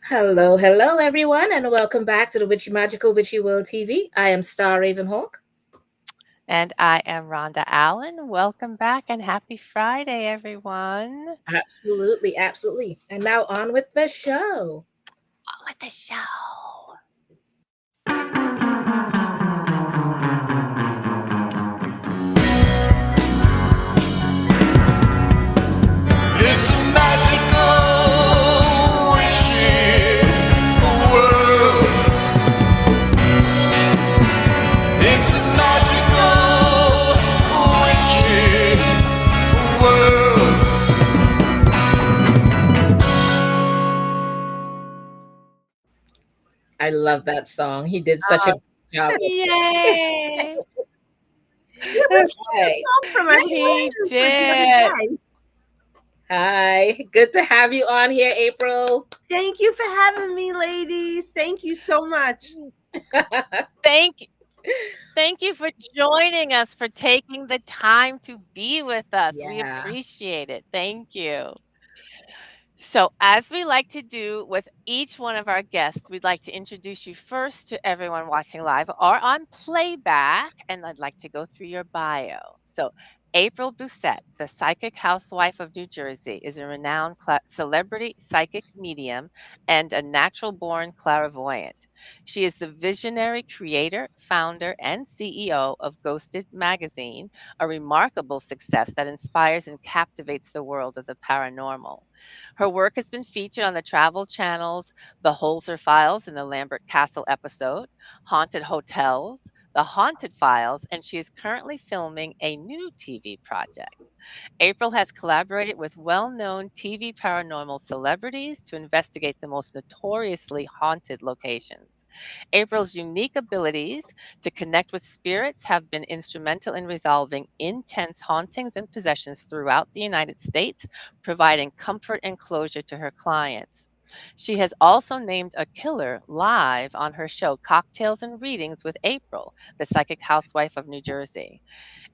Hello, hello, everyone, and welcome back to the Magical Witchy World TV. I am Star Ravenhawk. And I am Rhonda Allen. Welcome back and happy Friday, everyone. Absolutely, absolutely. And now on with the show. On with the show. It's a magical, witchy world. It's a magical, witchy world. I love that song. He did such a good job with it. Yay! Where's that Okay. song from? I was He listening to it the did. other day. Hi. Good to have you on here, April. Thank you for having me, ladies. Thank you so much. Thank Thank you for joining us, for taking the time to be with us. We Yeah. appreciate it. Thank you. So, as we like to do with each one of our guests, we'd like to introduce you first to everyone watching live or on playback, and I'd like to go through your bio. So, April Doucette, the psychic housewife of New Jersey, is a renowned celebrity psychic medium and a natural born clairvoyant. She is the visionary creator, founder, and CEO of Ghosted Magazine, a remarkable success that inspires and captivates the world of the paranormal. Her work has been featured on the Travel Channel's The Holzer Files in the Lambert Castle episode, Haunted Hotels, The Haunted Files, and she is currently filming a new TV project. April has collaborated with well known TV paranormal celebrities to investigate the most notoriously haunted locations. April's unique abilities to connect with spirits have been instrumental in resolving intense hauntings and possessions throughout the United States, providing comfort and closure to her clients. She has also named a killer live on her show Cocktails and Readings with April, the psychic housewife of New Jersey.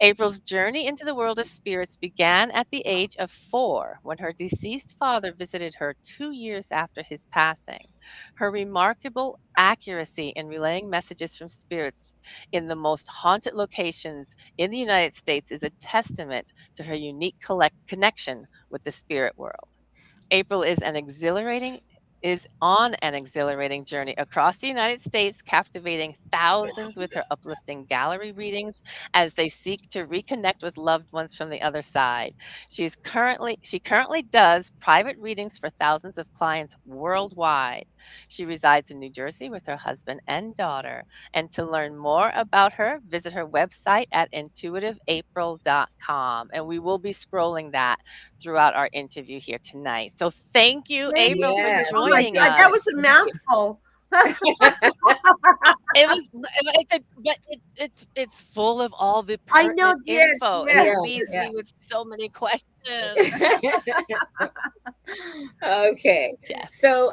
April's journey into the world of spirits began at the age of 4 when her deceased father visited her 2 years after his passing. Her remarkable accuracy in relaying messages from spirits in the most haunted locations in the United States is a testament to her unique connection with the spirit world. April is on an exhilarating journey across the United States, captivating thousands with her uplifting gallery readings as they seek to reconnect with loved ones from the other side. She currently does private readings for thousands of clients worldwide. She resides in New Jersey with her husband and daughter. And to learn more about her, visit her website at intuitiveapril.com. And we will be scrolling that throughout our interview here tonight. So thank you, Thank April, for you. Yes, Oh my yes, joining God, yes, that us. yes. was a Thank you. mouthful. It was, it's full of all the I know, pertinent dear. info, and Yeah. it Yeah, leaves yeah. me with so many questions. Okay. Yes. So,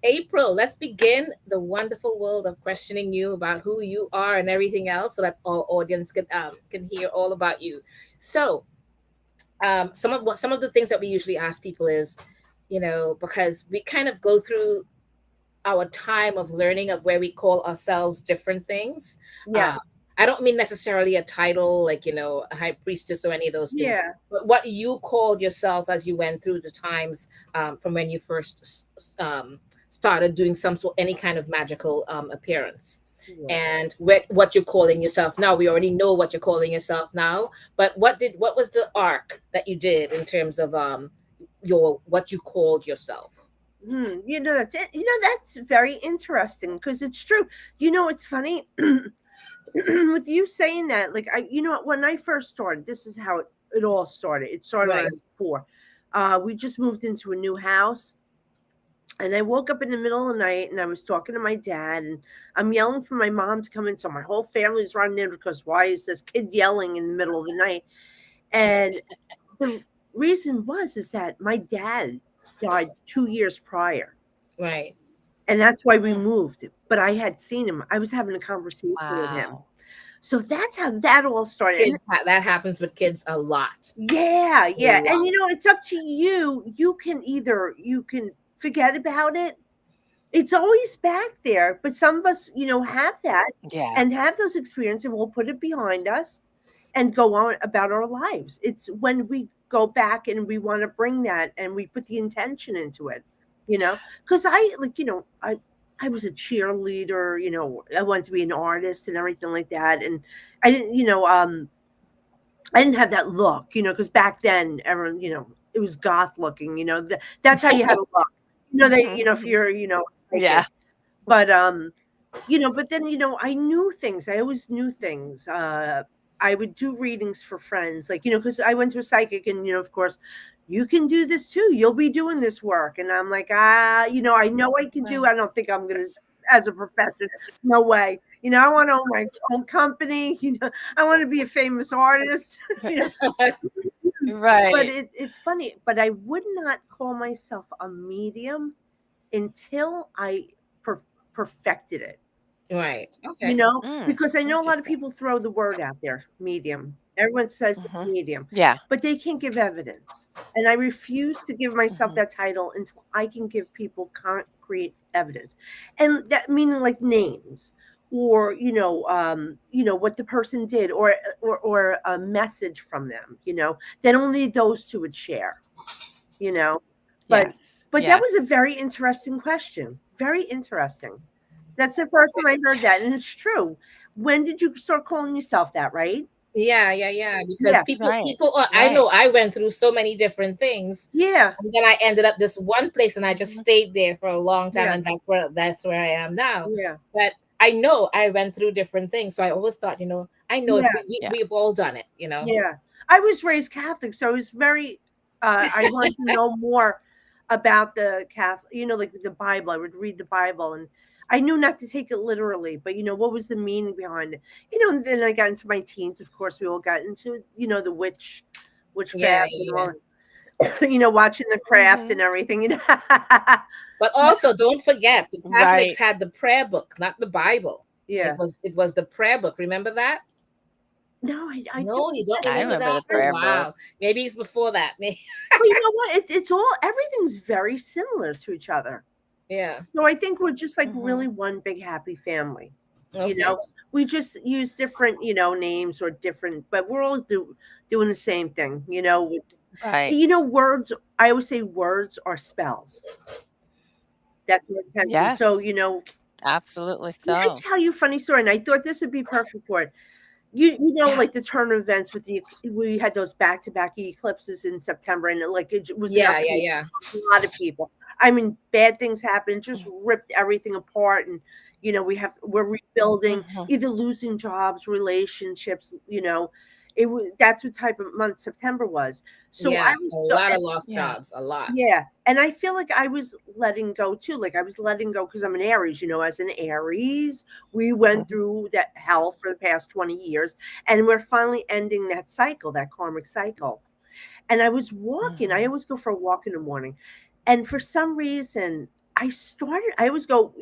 April, let's begin the wonderful world of questioning you about who you are and everything else, so that our audience can hear all about you. So, some of the things that we usually ask people is, because we kind of go through our time of learning of where we call ourselves different things. Uh, Yes. I don't mean necessarily a title like, a high priestess or any of those things, Yeah. but what you called yourself as you went through the times from when you first started doing any kind of magical appearance. Yeah. And what you're calling yourself now. We already know what you're calling yourself now, but what was the arc that you did in terms of your what you called yourself? That's it. That's very interesting because it's true. It's funny with you saying that. Like when I first started, this is how it all started. It started when I Right. was 4. We just moved into a new house, and I woke up in the middle of the night and I was talking to my dad, and I'm yelling for my mom to come in. So my whole family's running in because why is this kid yelling in the middle of the night? And the reason is that my dad died 2 years prior. Right. And that's why we Mm. moved. But I had seen him. I was having a conversation with him. Wow. So that's how that all started. And That happens with kids a lot. yeah, A yeah. And lot. it's up to you. You can forget about it, It's always back there, but some of us, have that Yeah. and have those experiences, and we'll put it behind us and go on about our lives. It's when we go back and we want to bring that and we put the intention into it, because I like, I was a cheerleader, I wanted to be an artist and everything like that. And I didn't, I didn't have that look, because back then everyone, it was goth looking, that's how you had to look. If you're, Yeah. psychic. But but then, I knew things. I always knew things. I would do readings for friends, like, because I went to a psychic and, of course, you can do this too. You'll be doing this work. And I'm like, I know I can do. Right. I don't think I'm gonna as a profession. No way. I want to own my own company. I want to be a famous artist. you know, but Right. it's funny. But I would not call myself a medium until I per- perfected it. Right. Okay. Because I know a lot of Interesting. people throw the word out there, medium. Everyone says Hmm. medium, Yeah. but they can't give evidence. And I refuse to give myself Hmm. that title until I can give people concrete evidence. And that meaning like names or what the person did or a message from them, that only those two would share, you know. But Yes. that Yes. was a very interesting question. Very interesting. That's the first time I heard that, and it's true. When did you start calling yourself that, right? Yeah, yeah, yeah. Because Yeah. Right. people. I Right. know I went through so many different things, Yeah. and then I ended up this one place, and I just Hmm. stayed there for a long time, Yeah. and that's where I am now. Yeah. But I know I went through different things, so I always thought, I know Yeah. Yeah. we've all done it. Yeah. I was raised Catholic, so I was very I wanted to know more about the Catholic, like the Bible. I would read the Bible and I knew not to take it literally, but what was the meaning behind it? And then I got into my teens, of course, we all got into, the Yeah, witchcraft and yeah, yeah. all, watching The Craft Hmm. and everything. But also, don't forget, the Catholics Right. had the prayer book, not the Bible. It Yeah. was it was the prayer book. Remember that? No, I No, don't. you don't I remember remember the that? Oh prayer book. wow, maybe it's before that. Well, you know what? It's all everything's very similar to each other. Yeah. So I think we're just like Hmm. really one big happy family. You Okay. know, we just use different, names or different, but we're all doing the same thing. Right. Words. I always say words are spells. That's my intention. So Yes. Absolutely can I so. tell you a funny story? And I thought this would be perfect for it. Yeah. Like the turn of events with we had those back to back eclipses in September, and it was an Yeah, yeah, upheaval. yeah. A lot of people. I mean, bad things happened, just Mm-hmm. ripped everything apart, and we're rebuilding, Mm-hmm. either losing jobs, relationships. It was that's what type of month September was. So I Yeah, was a lot of and lost Yeah. jobs, a lot. yeah, and I feel like I was letting go too. Like I was letting go because I'm an Aries. As an Aries, we went Mhm. through that hell for the past 20 years, and we're finally ending that cycle, that karmic cycle. And I was walking. I Mhm. always go for a walk in the morning, and for some reason, I always go.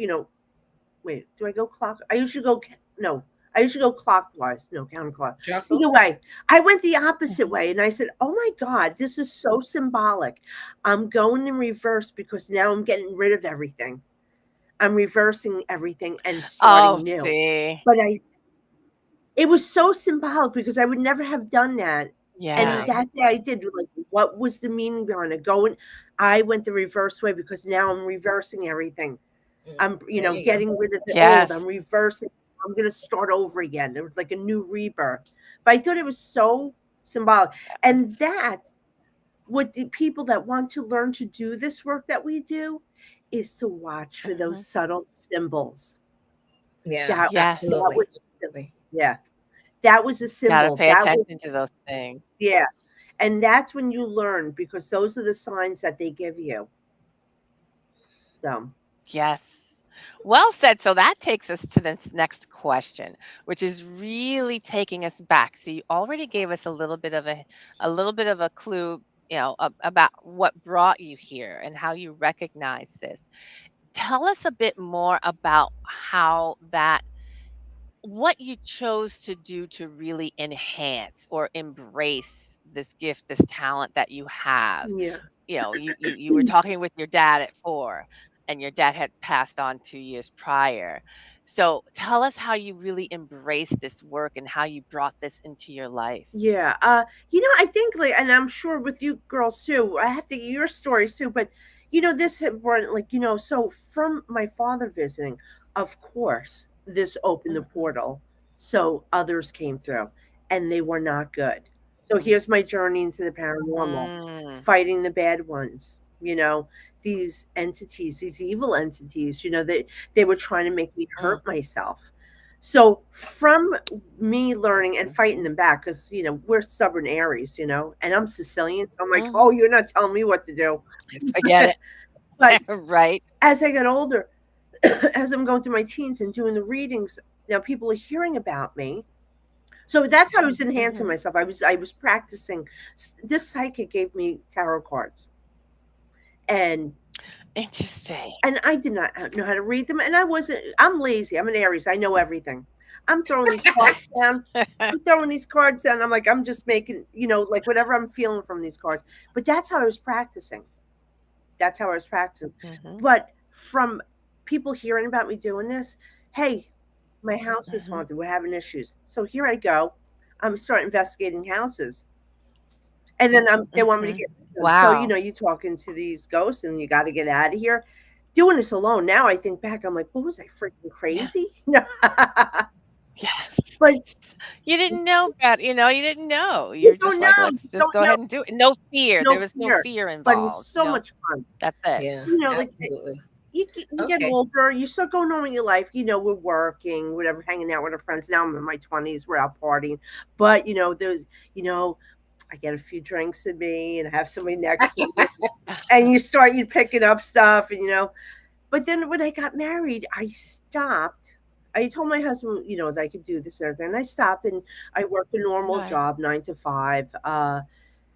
Wait, do I go clock? I usually go no. I usually go clockwise. No, counterclock. Jostle? Either way, I went the opposite Mhm. way, and I said, "Oh my God, this is so symbolic. I'm going in reverse because now I'm getting rid of everything. I'm reversing everything and Oh, starting new." see. But it was so symbolic because I would never have done that. And Yeah. Right. that day I did. Like, what was the meaning behind it? I went the reverse way because now I'm reversing everything. Mm, I'm, there you go. getting rid of the old. I'm Yes. reversing. I'm going to start over again. It was like a new rebirth. But I thought it was so symbolic. And that's what the people that want to learn to do this work that we do is to watch for those Mhm. subtle symbols. Yeah, That Yes. absolutely. was, Absolutely. yeah, that was a Gotta symbol. pay That was, attention to those things. yeah. And that's when you learn because those are the signs that they give you. So, Yes. Well said. So that takes us to this next question, which is really taking us back. So you already gave us a little bit of a clue, about what brought you here and how you recognize this. Tell us a bit more about how that what you chose to do to really enhance or embrace this gift, this talent that you have. yeah. You were talking with your dad at 4. and your dad had passed on 2 years prior. So tell us how you really embraced this work and how you brought this into your life. Yeah. I think like, and I'm sure with you girls too, I have to get your stories too, but this had brought like, so from my father visiting, of course, this opened the Mhm. portal. So others came through and they were not good. So Mhm. here's my journey into the paranormal, Mm. fighting the bad ones, these entities, these evil entities, they were trying to make me Mm. hurt myself. So from me learning and fighting Mhm. them back, because we're stubborn Aries, and I'm Sicilian, so I'm like, oh, Mhm. you're not telling me what to do. Forget But it. Right. as I got older, as I'm going through my teens and doing the readings, now people are hearing about me. So that's how I was enhancing Mhm. myself. I was practicing. This psychic gave me tarot cards, and Interesting. I did not know how to read them, and I'm lazy. I'm an Aries. I know everything. I'm throwing these cards down. I'm throwing these cards down. I'm like, I'm just making, like whatever I'm feeling from these cards. But that's how I was practicing. That's how I was practicing. Mhm. But from people hearing about me doing this, hey, my house is Mhm. haunted. We're having issues. So here I go. I'm starting investigating houses. And then they want me to Mhm. get rid of them. So, Wow. you talking to these ghosts and you got to get out of here. Doing this alone. Now I think back, I'm like, what was I freaking Yeah. crazy? No. Yes. But You didn't know about, you didn't know. you You're just don't like, know. let's You just don't go know. ahead and do it. No fear. No There was no fear. fear But it was involved. so much fun. That's it. Yeah, Like absolutely. you get Okay. older, you start going on with your life. We're working, whatever, hanging out with our friends. Now I'm in my 20s, we're out partying. But there's, you know, I get a few drinks in me and have somebody next to me, and you picking up stuff, and But then when I got married, I stopped. I told my husband, that I could do this and everything. And I stopped and I worked a normal Right. job, 9 to 5.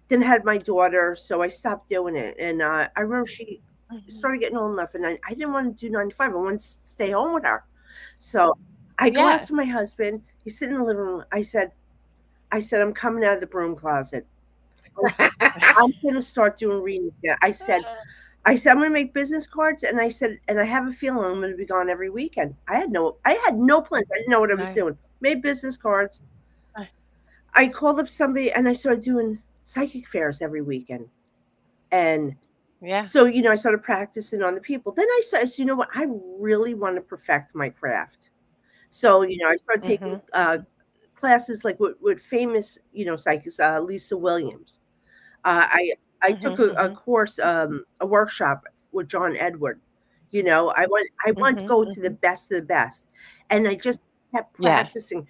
Then had my daughter, so I stopped doing it. And I remember she Mhm. started getting old enough, and I didn't want to do 9 to 5. I wanted to stay home with her. So I go out to Yes. my husband. He's sitting in the living room. I said, I'm coming out of the broom closet. I said, I'm gonna start doing readings now. I said, I'm gonna make business cards, and I said, and I have a feeling I'm gonna be gone every weekend. I had no plans. I didn't know what I was Right. doing. Made business cards. Right. I called up somebody and I started doing psychic fairs every weekend. And Yeah. so, I started practicing on the people. Then I said, you know what? I really want to perfect my craft. So, I started taking Mhm. classes like with famous, psychics, Lisa Williams. I took Mhm. a Mhm. course, a workshop with John Edward. I wanted to Mhm. go to the Mhm. best of the best, and I just kept Yes. practicing,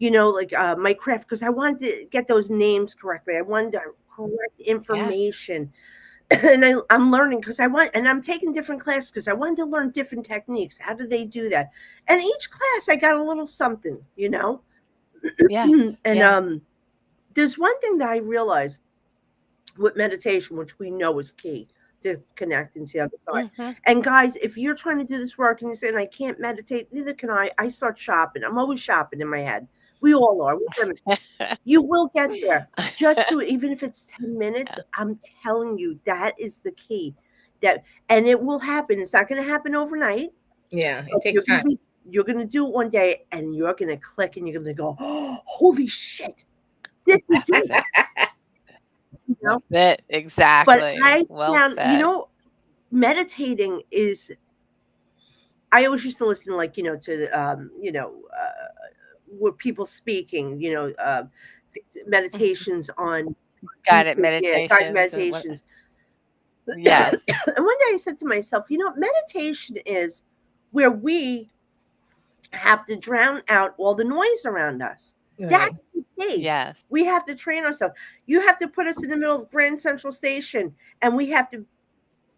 like, my craft, because I wanted to get those names correctly. I wanted the correct Yes. information, and I'm learning because and I'm taking different classes because I wanted to learn different techniques. How do they do that? And each class I got a little something. Yes. And Yeah. there's one thing that I realized with meditation, which we know is key to connecting to the other side. Mhm. And guys, if you're trying to do this work and you're saying I can't meditate, neither can I start shopping. I'm always shopping in my head. We all are. We're women. You will get there. Just do it, even if it's 10 minutes. Yeah. I'm telling you, that is the key. And it will happen. It's not going to happen overnight. Yeah, it But takes time. you're gonna do it one day and you're gonna click and you're gonna go, oh, holy shit, this is That's it. it. You know? That's it. But Exactly. I Well found, said. meditating is, I always used to listen, like, to with people speaking, these Mhm. meditations on Guided YouTube, yeah, guided meditations and what meditations. yes. And one day I said to myself, meditation is where we have to drown out all the noise around us. Right. That's the key. Yes. We have to train ourselves. You have to put us in the middle of Grand Central Station, and we have to.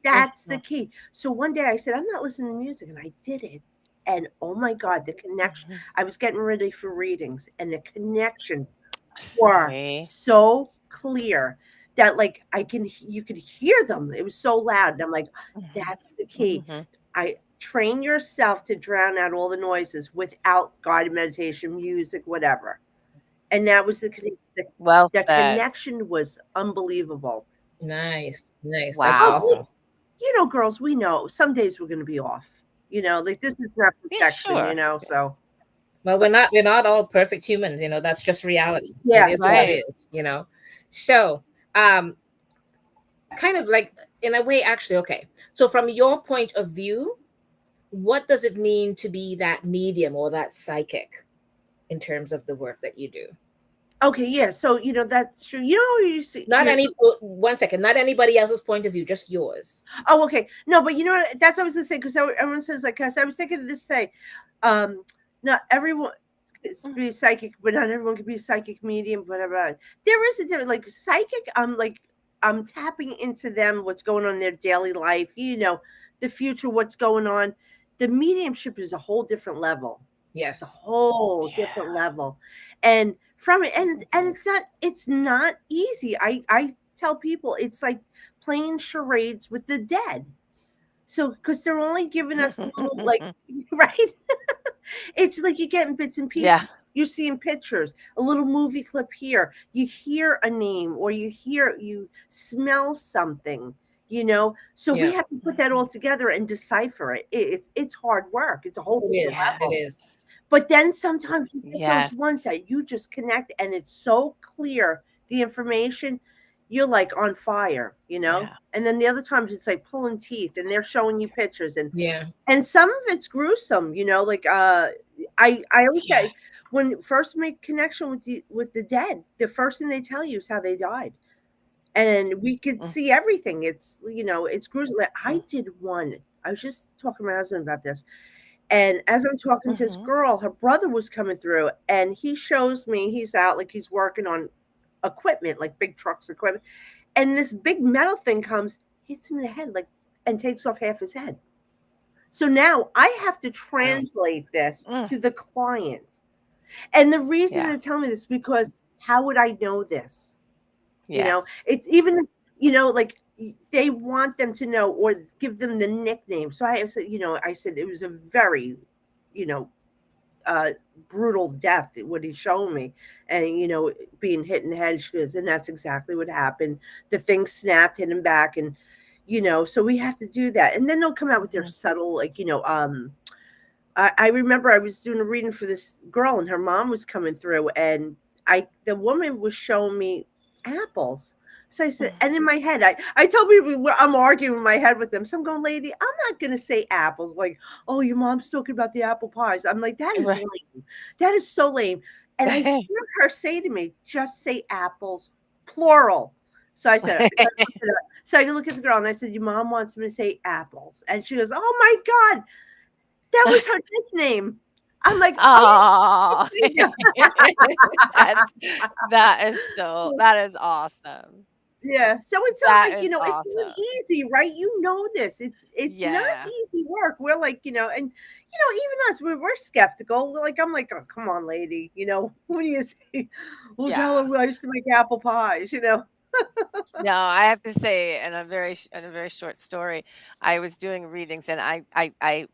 That's the Mhm. key. So one day I said, I'm not listening to music, and I did it. And oh my God, the connection. Mhm. I was getting ready for readings, and the connection were See? so clear that, like, you could hear them. It was so loud. And I'm like, Mhm. that's the key. Mhm. I train yourself to drown out all the noises without guided meditation, music, whatever. And that was Well the said. connection was unbelievable. Nice. Nice. That's Oh, Wow. awesome. girls, we know some days we're going to be off. Like this is not Yeah, perfection. sure. So Well, we're not all perfect humans, that's just reality. It yeah, is what it Right. is. So, um, kind of like in a way, actually, okay. So from your point of view, what does it mean to be that medium or that psychic in terms of the work that you do? okay, yeah. So that's true. You see, Not any, oh, 1 second, not anybody else's point of view, just yours. oh, okay. No, but that's what I was gonna say because everyone says like, cause I was thinking of this thing. Um, Not everyone is Mm, be psychic, but not everyone can be a psychic medium. Whatever. There is a difference. Like psychic, I'm tapping into them, what's going on in their daily life. The future, what's going on. The mediumship is a whole different level. It's a Yes. whole yeah. different level, and from it, and it's not easy. I tell people it's like playing charades with the dead. So, because they're only giving us little, like, right? It's like you're getting bits and Yeah. pieces. You're seeing pictures, a little movie clip here. You hear a name, or you smell something. So we Yeah, have to put that all Mhm. together and decipher it. It's hard work. It's a whole it different is. It level. Yes. is. But then sometimes you get those Yes. ones that you just connect and it's so clear, the information, you're like on fire, Yeah. And then the other times it's like pulling teeth and they're showing you pictures Yeah. and some of it's gruesome, like I always Yeah. say when you first make connection with the dead, the first thing they tell you is how they died. And we could Mm, see everything. It's gruesome. Like I mm, did one. I was just talking to my husband about this. And as I'm talking to this mhm, girl, her brother was coming through and he shows me he's out like he's working on equipment, like big trucks equipment. And this big metal thing comes, hits him in the head, like, and takes off half his head. So now I have to Wow. translate this mm. to the client. And the reason Yeah. they tell me this because how would I know this? Yes. It's even, like they want them to know or give them the nickname. So I said, I said it was a very, you know, uh, brutal death, what he's showing me. And, being hit in the head. She goes, and that's exactly what happened. The thing snapped, hit him back. And, so we have to do that. And then they'll come out with their Mhm, subtle, like, I remember I was doing a reading for this girl and her mom was coming through and the woman was showing me apples. So I said, mm. and in my head, I tell people I'm arguing in my head with them. So I'm going, lady, I'm not going to say apples. Like, oh, your mom's talking about the apple pies. I'm like, that is Right. lame. That is so lame. And I hear her say to me, just say apples, plural. So I said, so I look at the girl and I said, your mom wants me to say apples. And she goes, oh my God, that was her nickname. I'm like, "Oh, Oh, that's so that is awesome. yeah." So it's not That like, is it's not awesome. easy, right? You know this. It's not Yeah. easy work. We're like, and even us, we're skeptical. I'm like, "Oh, come on, lady. What do you say? We'll tell Yeah. her I used to make apple pies." No, I have to say, in a very short story, I was doing readings, and I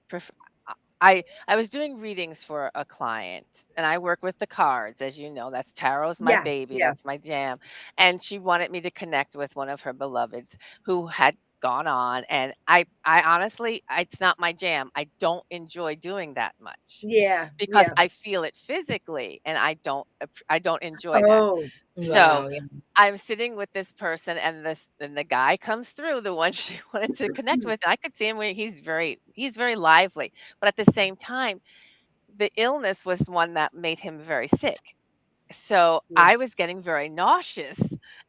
was doing readings for a client, and I work with the cards, as you know. That's tarot's my Yes, baby. yeah, That's my jam. And she wanted me to connect with one of her beloveds who had gone on, and I honestly, it's not my jam. I don't enjoy doing that much yeah, because yeah. I feel it physically, and I don't enjoy that. Oh, So Wow. Yeah. I'm sitting with this person and the guy comes through, the one she wanted to connect with. And I could see him where he's very lively, but at the same time, the illness was one that made him very sick. So yeah, I was getting very nauseous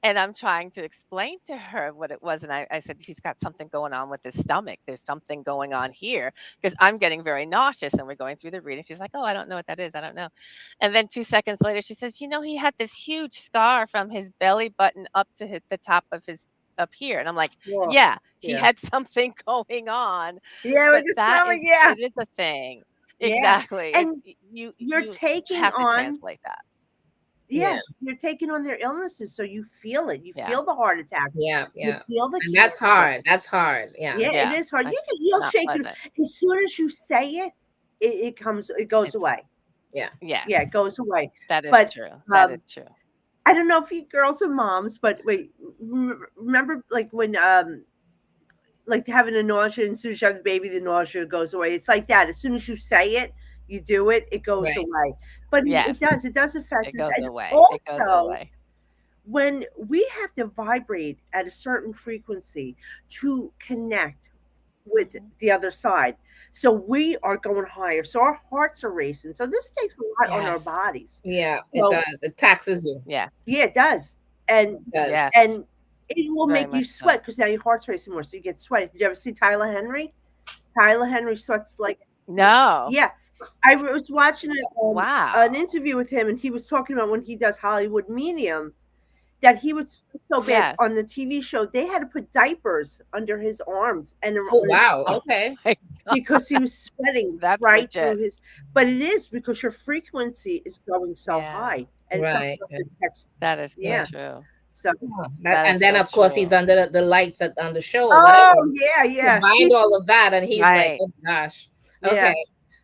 and I'm trying to explain to her what it was. And I said, he's got something going on with his stomach. There's something going on here because I'm getting very nauseous. And we're going through the reading. She's like, oh, I don't know what that is. I don't know. And then 2 seconds later, she says, he had this huge scar from his belly button up to hit the top of his up here. And I'm like, well, yeah, he yeah, had something going on. yeah. With But the stomach, yeah, it is a thing. yeah. Exactly. And you're You taking have to on translate that. Yeah. yeah, you're taking on their illnesses, so you feel it. You Yeah. feel the heart attack. Yeah. You Yeah. feel the And that's cancer. hard. That's hard. Yeah. Yeah, it Yeah, is hard. I You'll not shake it. pleasant. As soon as you say it, it goes It's away. Yeah. yes, Yeah, it goes away. that is But true, that is um, true. I don't know if you girls are moms, but wait, remember like when like having a nausea, and as soon as you have the baby, the nausea goes away. It's like that. As soon as you say it, you do it, it goes Right. away. But Yes, it does affect it us. goes And away. It goes also, away. when we have to vibrate at a certain frequency to connect with Mhm. the other side. So we are going higher. So our hearts are racing. So this takes a lot on our Yes. bodies. Yeah, it So does. It taxes you. Yes. yeah, it does. And It does. Yes. and it will Very make you much so. sweat because now your heart's racing more. So you get sweaty. Did you ever see Tyler Henry? Tyler Henry sweats like No. yeah. I was watching an Wow. interview with him, and he was talking about when he does Hollywood Medium that he would sweat so bad Yes. on the TV show. They had to put diapers under his arms and Oh on his wow. Oh Okay. my God. because he was sweating That's right through legit. his. But it is because your frequency is going so Yeah. high, and some Right. stuff Yeah. detects. That is so Yeah. true. So That And is then so of course he's true. under the lights on the show or oh whatever. yeah, yeah. Combined all of that, and he's like, Right. oh gosh. Yeah. Okay.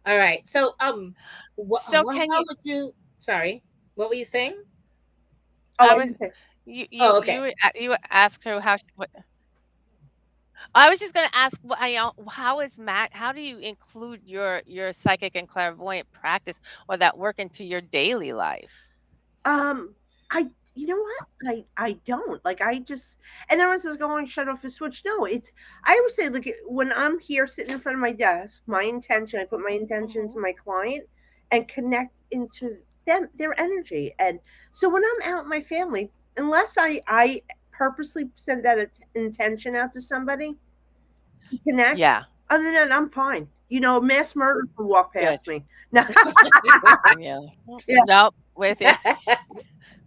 All right. So So can how you would you? Sorry, what were you saying? Oh, I I was didn't say. you Oh, you okay. were you asked her how she what I was just gonna ask how is Matt how do you include your psychic and clairvoyant practice or that work into your daily life? I you know what? I don't like. I just and everyone says go on, shut off the switch. No, it's I always say look when I'm here sitting in front of my desk, my intention. I put my intention to Mhm. my client and connect into them their energy. And so when I'm out with my family, unless I purposely send that intention out to somebody to connect, Yeah, other than that, I'm fine. You know, mass murder can walk good. past me. No, Yeah. yeah. Nope, with you.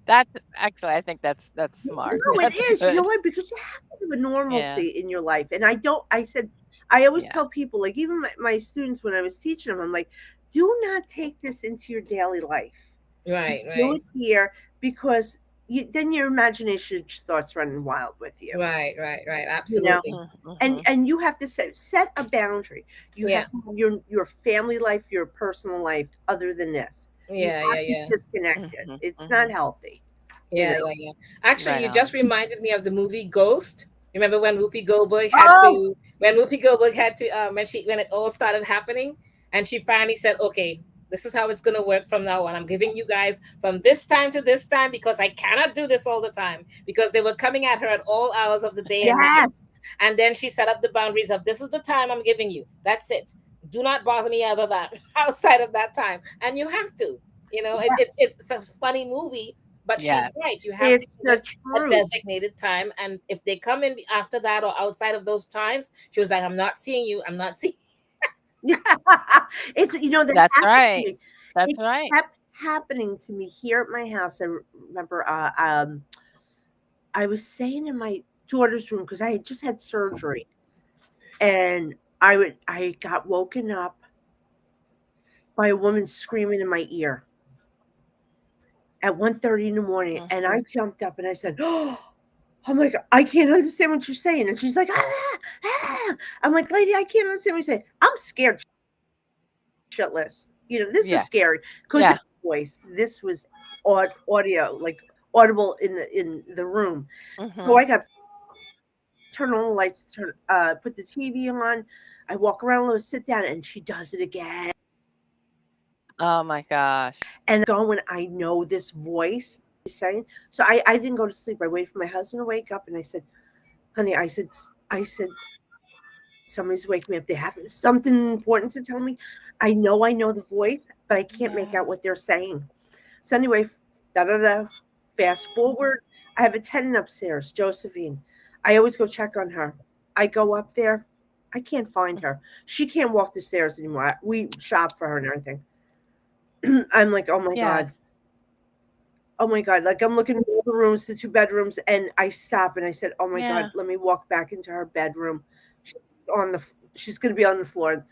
That's actually I think that's smart. No, it That's is. You know good. what? Because you have to have a Yeah. normalcy in your life. And I don't, I said, I always Yeah. tell people, like even my students when I was teaching them, I'm like, do not take this into your daily life. Right. Do Right. it here because then your imagination starts running wild with you, Right. Right. Right. you know? Absolutely. Mhm. And you have to set a boundary. You Yeah. have to have your family life, your personal life, other than this. You Yeah. Yeah. have to Yeah. disconnect it. Mhm. It's not Mhm. healthy, you Yeah. know. Yeah. Yeah. Actually, Right you just on. reminded me of the movie Ghost. Remember when Whoopi Goldberg had Oh, to when Whoopi Goldberg had to when it all started happening, and she finally said, "Okay, this is how it's gonna work from now on. I'm giving you guys from this time to this time because I cannot do this all the time because they were coming at her at all hours of the day and night." yes. And then she set up the boundaries of this is the time I'm giving you. That's it. Do not bother me other than outside of that time. And you have to. It's a funny movie, but Yes. she's right. You have to It's give the it a truth. designated time. And if they come in after that or outside of those times, she was like, I'm not seeing you. I'm not seeing Yeah. It's that That's happened to right. me. That's It right. kept happening to me here at my house. I remember I was staying in my daughter's room because I had just had surgery, and I got woken up by a woman screaming in my ear at 1:30 in the morning, and I Mhm. jumped up and I said, "Oh, I'm like, I can't understand what you're saying." And she's like, ah, ah. I'm like, lady, I can't understand what you're saying. I'm scared shitless. This is Yeah. scary because Yeah. voice. This was audio, like audible in the room. So Mhm. I got turn on the lights, put the TV on. I walk around a little, sit down, and she does it again. Oh my gosh. And going, I know this voice is saying. So I didn't go to sleep. I waited for my husband to wake up, and I said, honey, I said, somebody's waking me up. They have something important to tell me. I know the voice, but I can't make Yeah. out what they're saying. So anyway, da da da. Fast forward, I have a tenant upstairs, Josephine. I always go check on her. I go up there. I can't find her. She can't walk the stairs anymore. We shop for her and everything. I'm like, oh my God. Yes. Oh my God. Like I'm looking at all the rooms, the two bedrooms, and I stop and I said, oh my God, Yeah. let me walk back into her bedroom. She's gonna be on the floor.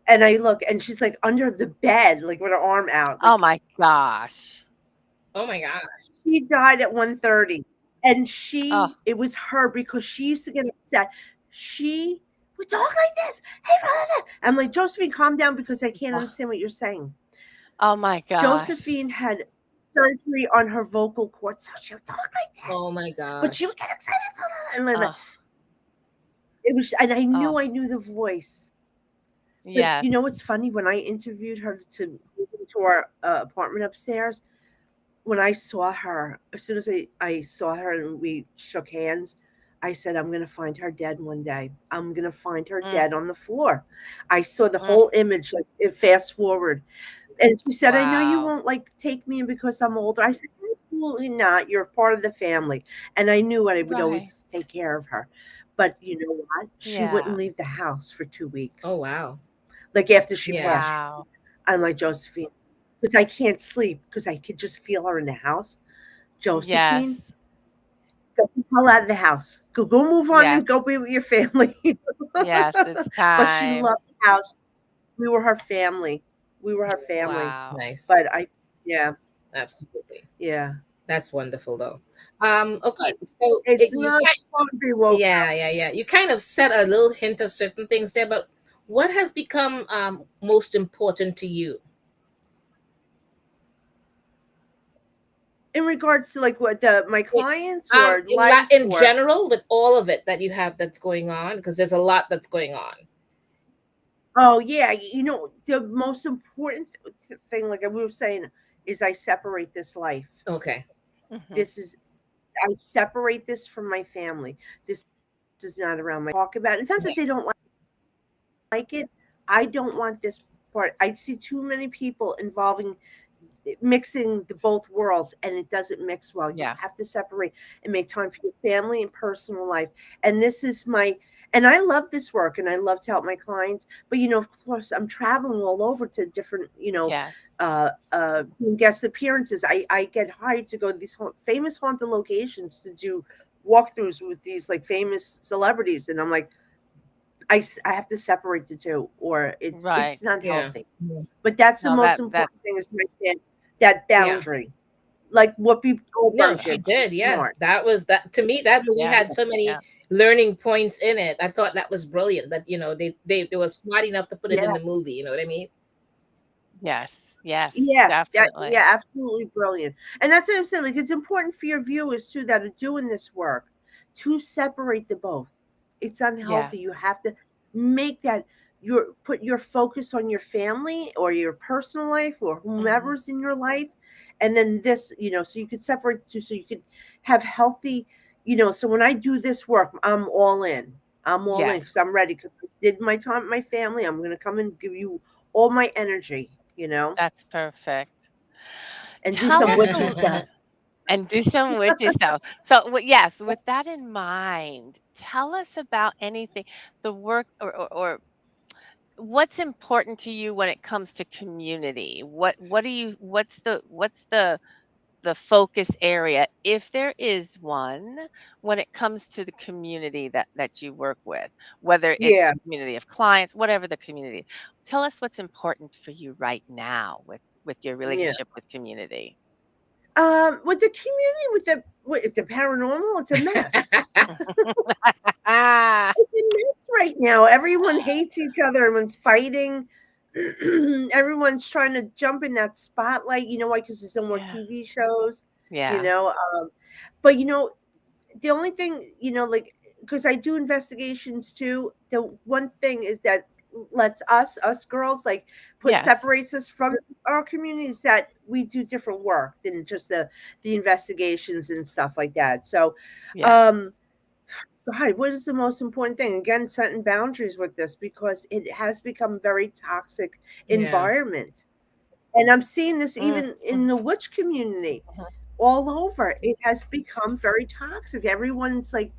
And I look and she's like under the bed, like with her arm out. Oh Like my gosh. Oh my God. she died at 1:30. And Oh. it was her because she used to get upset. She would talk like this. Hey, blah, blah, blah. I'm like, Josephine, calm down because I can't Oh, understand what you're saying. oh my gosh. Josephine had surgery on her vocal cords, so she would talk like Oh this. my But she gosh. would get excited. And then Oh. it was, and Oh, I knew the voice. But yes. you know what's funny? When I interviewed her to move into our apartment upstairs, when I saw her, as soon as I saw her and we shook hands, I said, I'm going to find her dead one day. I'm going to find her Mm, dead on the floor. I saw the mm. whole image, like it fast forward. And she said, I know you Wow. won't like take me in because I'm older. I said, absolutely not. You're part of the family. And I knew I would Right. always take care of her. But you know what? She wouldn't Yeah. leave the house for two Oh weeks. wow. Like after she Yeah. passed, Wow. I'm like, Josephine, because I can't sleep because I could just feel her in the house. Josephine, Yes. get the hell out of the house. Go move on Yes. and go be with your family. Yes. It's But she time. loved the house. We were her family. We were her family. Wow. Nice. But yeah, Absolutely. yeah. That's wonderful though. Okay. So It's you not kind, fun to be woke yeah, up. yeah, yeah. You kind of said a little hint of certain things there, but what has become most important to you In regards to like what the my in, clients or life in or general with all of it that you have that's going on? Because there's a lot that's going on. oh yeah, the most important thing, like we were saying, is I separate this life. Okay. Hmm. This is I separate this from my family. This is not around my talk about it. It's not Yeah. that they don't like it. I don't want this part. I see too many people involving mixing the both worlds, and it doesn't mix well. You Yeah. have to separate and make time for your family and personal life. And this is my and I love this work and I love to help my clients, but of course I'm traveling all over to different, Yes. doing guest appearances. I get hired to go to these famous haunted locations to do walkthroughs with these like famous celebrities, and I'm like, I have to separate the two, or Right. it's not Yeah. healthy. But that's the No, most that important thing is that Yeah. boundary, like what Whoopi No, Goldberg she did. She's did. Yeah. smart. That was that to me that movie yeah. had so Yeah. many learning points in it. I thought that was brilliant that they were smart enough to put it in Yeah, the movie, you know what I mean? Yes. Yes. yeah, Definitely. absolutely brilliant. And that's what I'm saying. Like, it's important for your viewers too that are doing this work to separate the both. It's Yeah. unhealthy. You have to make that put your focus on your family or your personal life or Hmm. whomever's in your life, and then this, so you could separate the two, so you could have healthy. So when I do this work, I'm all in. I'm all in Yes. because I'm ready. Because I did my time with my family. I'm going to come and give you all my energy. That's perfect. And do Tell some us witchy stuff. and do some witchy stuff. So, yes, with that in mind, tell us about anything, the work or what's important to you when it comes to community. What do you what's the focus area, if there is one, when it comes to the community that you work with, whether it's Yeah. the community of clients, whatever the community. Tell us what's important for you right now with your Yeah. relationship with community. With the community, with the paranormal, it's a mess. Ah, It's a mess right now. Everyone hates each other. Everyone's fighting. Everyone's trying to jump in that spotlight. You know why? Because there's no more yeah, TV shows. You yeah, know, but the only thing, like, because I do investigations too. The one thing is that lets us girls, like, yes, separates us from our communities, that we do different work than just the investigations and stuff like that. So, yes, um, God, what is the most important thing? Again, setting boundaries with this, because it has become very toxic Yeah. environment. And I'm seeing this mm, even mm, in the witch community mhm, all over. It has become very toxic. Everyone's like,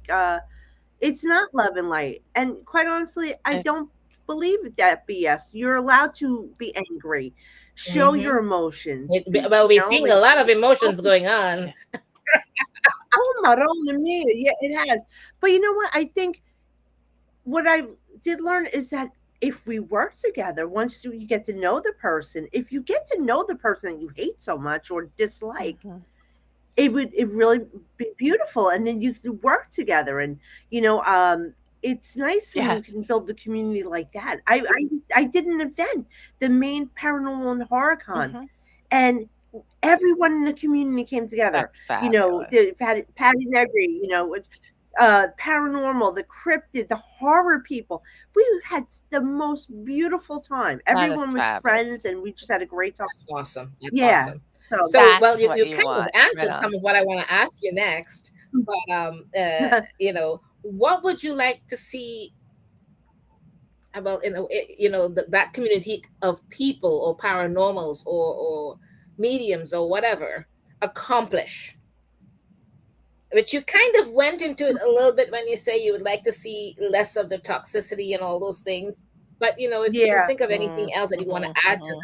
it's not love and light. And quite honestly, I it- don't believe that BS. You're allowed to be angry, show your Mm-hmm. emotions, Well, we're seeing like, a lot of emotions going on. yeah, oh, Marona mia. Yeah, it has. But you know what? I think what I did learn is that if we work together, once you get to know the person, if you get to know the person that you hate so much or dislike, mhm, it really be beautiful, and then you can work together, and it's nice when you yes, can build the community like that. I did an event, the main paranormal and horror con, mhm, and everyone in the community came together. that's fabulous. The Patty Negri, paranormal, the cryptid, the horror people. We had the most beautiful time. That is Everyone was fabulous. friends, and we just had a great time. That's awesome. That's Yeah. awesome. So So, well, That's what you you kind of want. Right answered some on. of what I want to ask you next, but what would you like to see about that community of people or paranormals or mediums or whatever accomplish? But you kind of went into it a little bit when you say you would like to see less of the toxicity and all those things. But if you can yeah, think of anything else that you want to Mm-hmm, add to mm-hmm.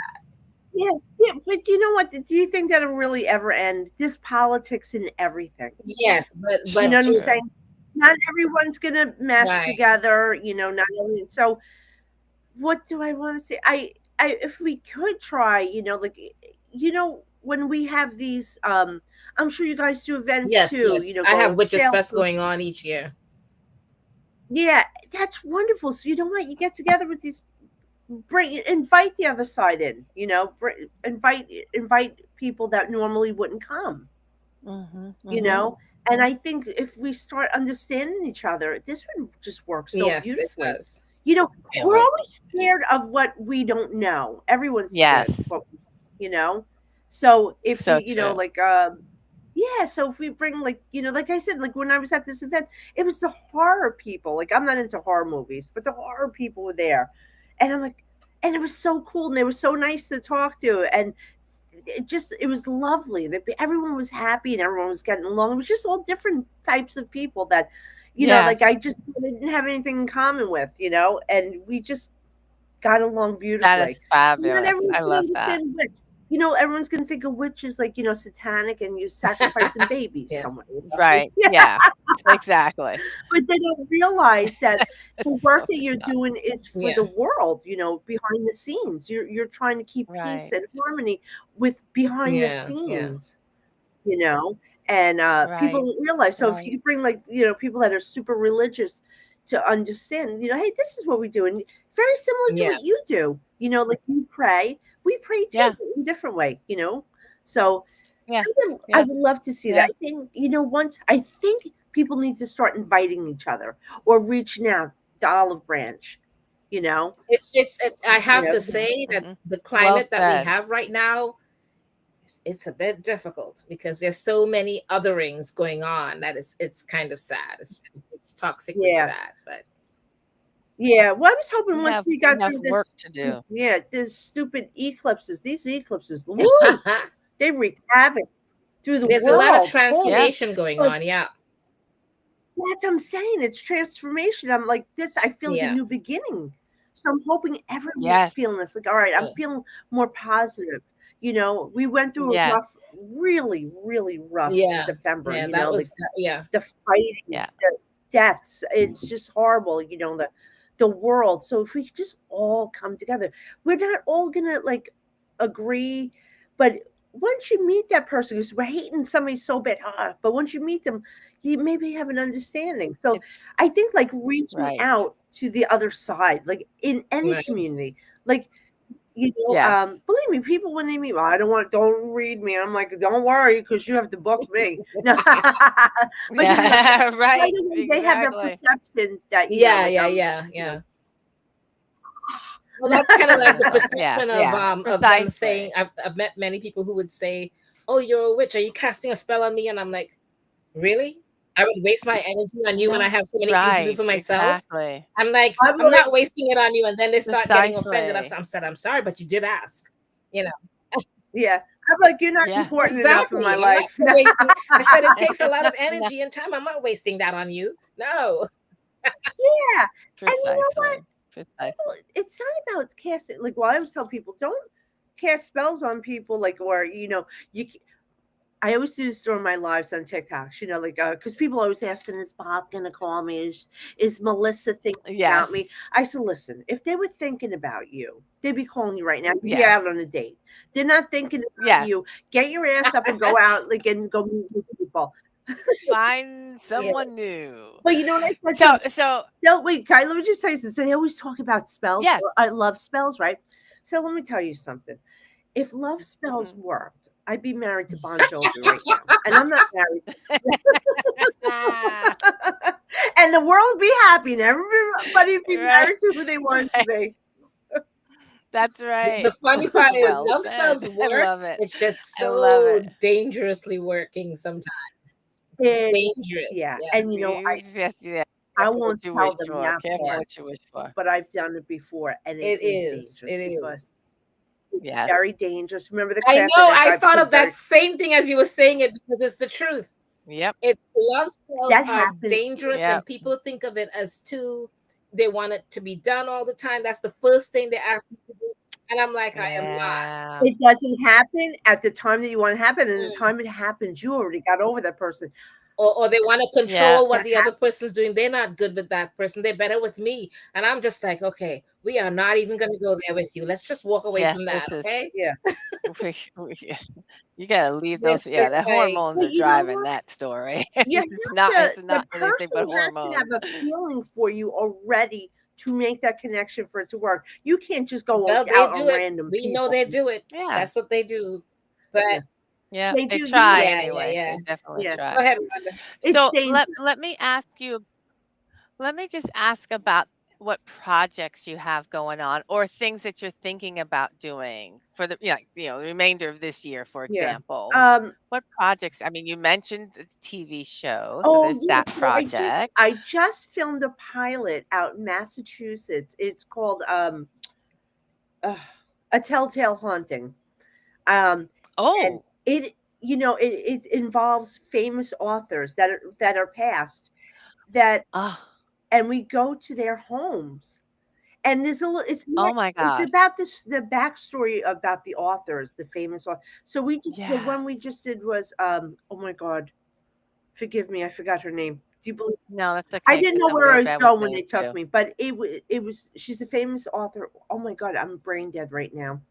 yeah, yeah. But you know what? Do you think that'll really ever end? There's politics in everything. that, yes, You but So know what I'm true. saying? Not everyone's gonna mesh right, together. Not every, so. What do I want to say? If we could try, like, when we have these, I'm sure you guys do events yes, too. yes, I Go have on Witches sale. Fest going on each year. Yeah, that's wonderful. So you know what? You get together with these, invite the other side in. Invite people that normally wouldn't come. Mm-hmm, You mm-hmm. know, and I think if we start understanding each other, this would just work so Yes, it beautifully. does. It We're would. always scared of what we don't know. Everyone's scared of Yes. what, you know. So if we, So true. like, yeah. So if we bring, like, like I said, like when I was at this event, it was the horror people. Like, I'm not into horror movies, but the horror people were there, and I'm like, and it was so cool, and they were so nice to talk to, and it was lovely that everyone was happy and everyone was getting along. It was just all different types of people that, Yeah. like I just didn't have anything in common with, and we just got along That beautifully. is Not fabulous. everyone's I gonna love that. understand witch. Everyone's gonna think of witch is like, satanic and you sacrificing babies Yeah, somewhere. Right. Yeah. Yeah. Exactly. But they don't realize that the It's work so that you're enough. doing is for yeah, the world, behind the scenes. You're trying to keep peace Right. and harmony with behind the yeah, yeah, scenes, you know, and people Right. don't realize. So if Right. you bring, like, people that are super religious to understand, hey, this is what we do, and very similar to yeah, what you do, like you pray, we pray too Yeah. in a different way. So Yeah. I Yeah. would love to see that. Yeah. I think, once I think people need to start inviting each other or reaching out the olive branch, you know, I have to Mm-hmm, say that mm-hmm. the Well climate that we said. have right now, it's a bit difficult because there's so many otherings going on that it's kind of sad. It's toxically yeah. sad, but Yeah, well, I was hoping once we We got have through work this, to do. yeah, this stupid eclipses, these eclipses, woo, they wreak havoc through the there's a lot of world. Holy, Yeah. transformation going like, on. Yeah, that's what I'm saying. It's transformation. I'm like this. I feel like a yeah, new beginning. So I'm hoping everyone's Yes. feeling this. Like, all right, I'm oh, feeling more positive. We went through a Yes. rough, really, really rough yeah, September. yeah. That Like was yeah, the fighting, Yeah. the deaths. It's just horrible. The world. So if we could just all come together, we're not all gonna, like, agree, but once you meet that person, because we're hating somebody so bad, but once you meet them, you maybe have an understanding. So It, I think, like, reaching right. out to the other side, like in any right. community, like, Yes. believe me, people when they meet, well, don't read me. I'm like, don't worry, because you have to book me. No, but Yeah. right Right. away they have their Exactly. perception that, Yeah, like, yeah, I'm, yeah, you know. yeah. Well, that's kind of like the Exactly. Yeah. perception Yeah. of them saying. Precisely. I've met many people who would say, "Oh, you're a witch. Are you casting a spell on me?" And I'm like, "Really? I would waste my energy on you when I No. have so many things to do Right. for myself." Exactly. I'm like, I'm "I'm like, not wasting it on you." And then they start getting offended. Precisely. I'm said, "I'm sorry, but you did ask." You know yeah, I'm like, you're not Yeah. important enough in my exactly. I'm not life. No. wasting. I said it takes a lot of No. energy and time. I'm not wasting that on you. No. Yeah, and you know what? Precisely. Precisely. It's not about casting. Like, well, I always tell people, don't cast spells on people. Like, or you. I always do this during my lives on TikToks. Like, because people always asking, is Bob gonna call me? Is Melissa thinking Yes. about me? I said, listen, if they were thinking about you, they'd be calling you right now. You'd be Yes. out on a date. They're not thinking about Yes. you. Get your ass up and go out, like, and go meet new people. Find Yeah. someone new. But you know what I said? So They'll wait, Kai, let me just tell you something. So they always talk about spells. yes. Well, I love spells, right? So let me tell you something. If love spells Mhm. worked, I'd be married to Bon Jovi right now. And I'm not married. and the world would be happy, and everybody would be Right. married to who they wanted to be. That's The right. funny part is Well love said. spells I work. love it. It's just I love so it. dangerously working sometimes. It's Dangerous. yeah, Yeah. and Yes, yeah. I Careful what won't you tell wish them for. that Careful Yeah. part, what you wish for. but I've done it before, and it It is is. dangerous It because is. it's Yes. very dangerous. Remember the I craft know. that I guy thought became of that very same thing as you were saying it because it's the truth. Yep. It's love spells that are happens here. dangerous, Yep. and people think of it as too. They want it to be done all the time. That's the first thing they ask me to do, and I'm like, I am not. Yeah. It doesn't happen at the time that you want it to happen, and the Mm. time it happens, you already got over that person. Or they want to Yeah. control what That the other happens. person's doing. They're not good with that person. They're better with me. And I'm just like, okay, we are not even going to go there with you. Let's just walk away Yes, from this that. is Okay. Yeah, you gotta leave those. It's Yeah, just the like, hormones but are you know driving what? that story. You It's have not. to. It's The not anything person but has to have hormones. a feeling for you already to make that connection for it to work. You can't just go well, they out do on it. random We know people. they do it. Yeah. That's what they do. But Yeah, Yeah. they They do. You know, try yeah, yeah, anyway. yeah. They definitely yeah, Go try. ahead, Wanda. it's So dangerous. let me ask you. Let me just ask about what projects you have going on or things that you're thinking about doing for the the remainder of this year, for Yeah. example. What projects? I mean, you mentioned the TV show, so Oh there's yeah. that So project. I just filmed a pilot out in Massachusetts. It's called uh, A Telltale Haunting. Um, and Oh, it involves famous authors that are passed that, oh, and we go to their homes, and there's a little it's oh more my it's gosh. about the backstory about the authors, the famous so the Yes. one we just did was oh my god, forgive me, I forgot her name. Do you believe No, that's I okay didn't because know I'm where I really was bad with going when they names took too. me, but it was she's a famous author. Oh my god, I'm brain dead right now.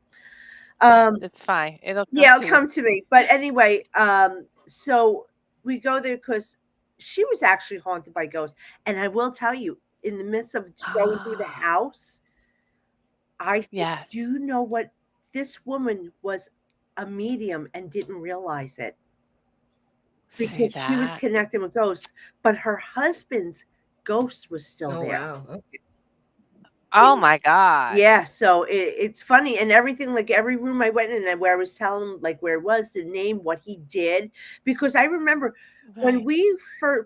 Um, It's fine. It'll come yeah, it'll to you. come to me. But anyway, so we go there because she was actually haunted by ghosts. And I will tell you, in the midst of going through the Ah, house, I said, do yes. you know what? This woman was a medium and didn't realize it See because she was that? connecting with ghosts, but her husband's ghost was still Oh, there. wow. Okay. Oh my Yeah, gosh. so it's funny and everything. Like every room I went in, and where I was telling him like where it was, the name, what he did, because I remember when Right.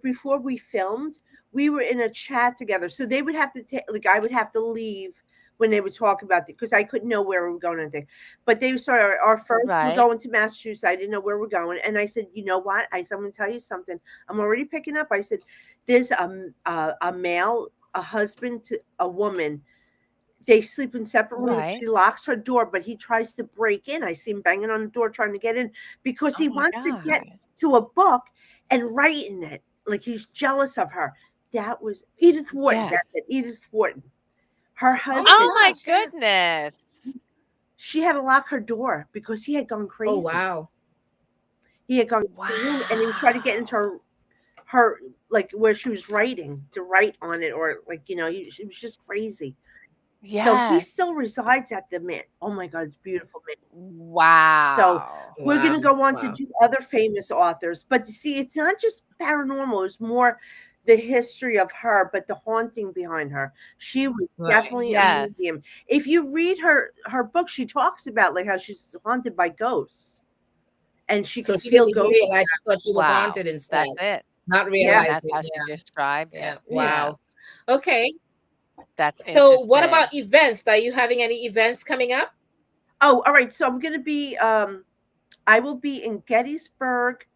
before we filmed, we were in a chat together. So they would have to take like I would have to leave when they would talk about it because I couldn't know where we were going or anything. But they started our first we're Right. going to Massachusetts. I didn't know where we're going, and I said, you know what? I said, I'm going to tell you something. I'm already picking up. I said, there's a male, a husband to a woman, they sleep in separate rooms. Right. She locks her door, but he tries to break in. I see him banging on the door trying to get in because Oh he my wants to get gosh. to a book and write in it. Like he's jealous of her. That was Edith Wharton. That's Yes. it. Edith Wharton. Her Oh my Oh husband, my gosh. Yeah. goodness. she had to lock her door because he had gone Oh, crazy. wow. He had gone to the room and he was trying to get into Wow. her like where she was writing to write on it, or like it was just crazy. So he Yes. still resides at the Mint. Oh my God, it's beautiful Mint. So Wow. we're going Wow. to go on to Wow. do other famous authors. But you see, it's not just paranormal, it's more the history of her, but the haunting behind her. She was Right. definitely a Yes. medium. If you read her book, she talks about like how she's haunted by ghosts and she So can she didn't feel even ghosts. realize she thought she was Wow. haunted instead, That's it. not Yeah. And that's realizing. how she Yeah. described it. Yeah. Yeah. Wow. Okay. That's So what interesting. about events? Are you having any events coming up? Oh, all right. So I'm going to be, I will be in Gettysburg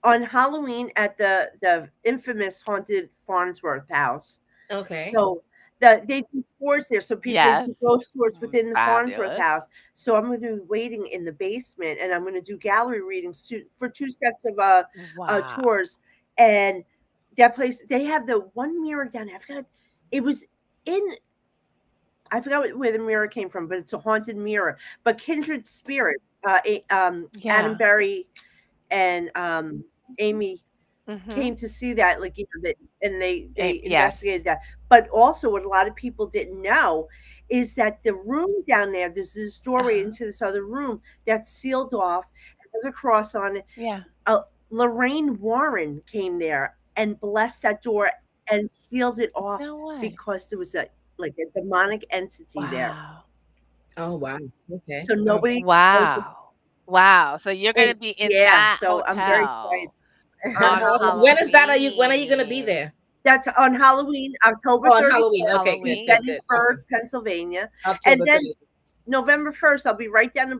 on Halloween at the infamous haunted Farnsworth house. Okay. So they do tours there. So they Yes. do ghost tours within the Farnsworth Fabulous. house. So I'm going to be waiting in the basement, and I'm going to do gallery readings for two sets of Wow. tours. And that place, they have the one mirror down there. I forgot it was in. I forgot where the mirror came from, but it's a haunted mirror. But Kindred Spirits, Adam Yeah. Berry and Amy Mhm. came to see that, like and they investigated Yes. that. But also, what a lot of people didn't know is that the room down there, there's this doorway Uh-huh. into this other room that's sealed off. And there's a cross on it. Yeah. Lorraine Warren came there and blessed that door and sealed it off No way. because there was a demonic entity there. Wow. Oh wow. Okay. So All nobody right. goes in, Wow. Wow. So you're and gonna be in yeah, that so I'm very excited hotel on Awesome. When is that? Are you? When are you gonna be Halloween. there? that's on Halloween, October Oh, on Halloween. 31st Okay. in Good. Halloween. Good. Good. Gettysburg, Awesome. Pennsylvania. And October then 30th. November 1st, I'll be right down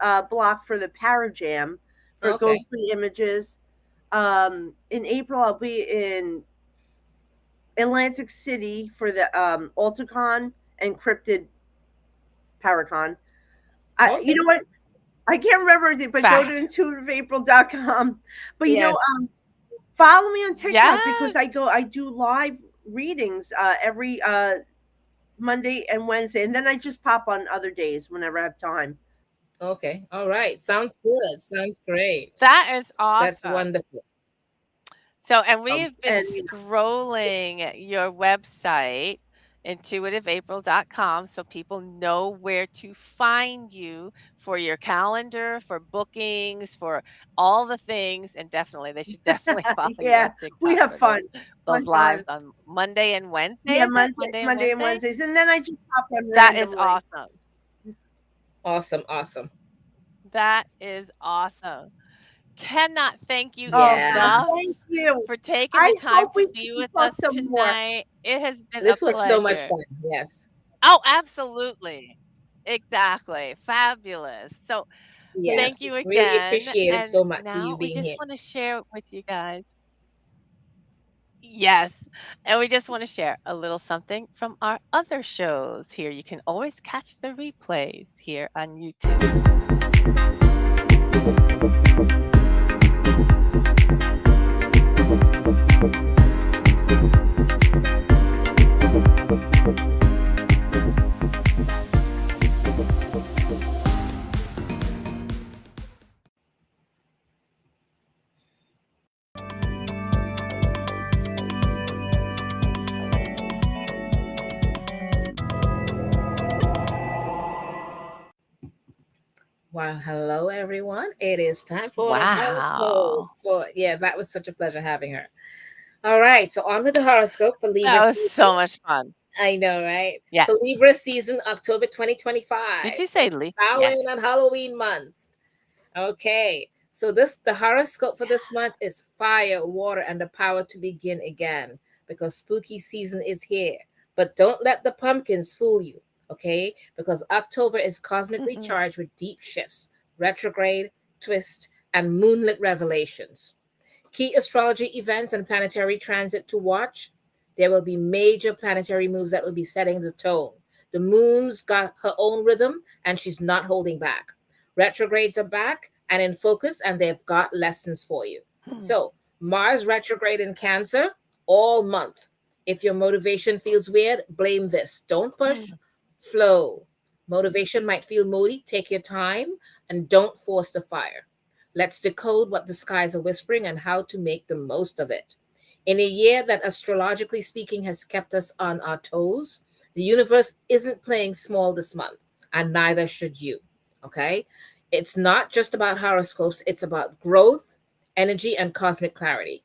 the block for the Parajam for Okay. Ghostly Images. In April, I'll be in Atlantic City for the Alticon and Cryptid Paracon. You Okay. know what? I can't remember everything, but go to Fact. intuitiveapril.com. But Yes. follow me on TikTok because Yes. I do live readings every Monday and Wednesday, and then I just pop on other days whenever I have time. Okay. All right. Sounds good. Sounds great. That is That's awesome. wonderful. So, and we've been And scrolling your website, intuitiveapril.com, so people know where to find you for your calendar, for bookings, for all the things. And definitely, they should definitely follow you yeah, on we TikTok have for fun those lives time. on Monday and Wednesday. Yeah, Is it Monday and Monday and Wednesday? Wednesdays, and then I just pop on That is randomly. awesome. Awesome. Awesome. That is awesome. Cannot thank you Oh Yeah. gosh, enough thank you. for taking the I time hope to we be can with talk us some more. tonight. It has been a This was so much pleasure. fun. Yes. Oh, absolutely. Exactly. Fabulous. So, thank Yes. you Really again. appreciate it And so much for you now we being just here. want to share with you guys. Yes. And we just want to share a little something from our other shows here. You can always catch the replays here on YouTube. Well, hello everyone. It is time for the horoscope. Wow. That was such a pleasure having her. All right, so on with the horoscope for Libra That was season. so much fun. I know, right? Yeah. For Libra season, October Did 2025. you say It's Lee? Yes. Samhain and Halloween month. Okay, so the horoscope for this month is fire, water, and the power to begin again because spooky season is here. But don't let the pumpkins fool you, okay? Because October is cosmically charged with deep shifts, retrograde, twist, and moonlit revelations. Key astrology events and planetary transit to watch. There will be major planetary moves that will be setting the tone. The moon's got her own rhythm and she's not holding back. Retrogrades are back and in focus, and they've got lessons for you. So, Mars retrograde in Cancer all month. If your motivation feels weird, blame this. Don't push, flow. Motivation might feel moody. Take your time and don't force the fire. Let's decode what the skies are whispering and how to make the most of it. In a year that, astrologically speaking, has kept us on our toes, the universe isn't playing small this month, and neither should you. Okay? It's not just about horoscopes, it's about growth, energy, and cosmic clarity.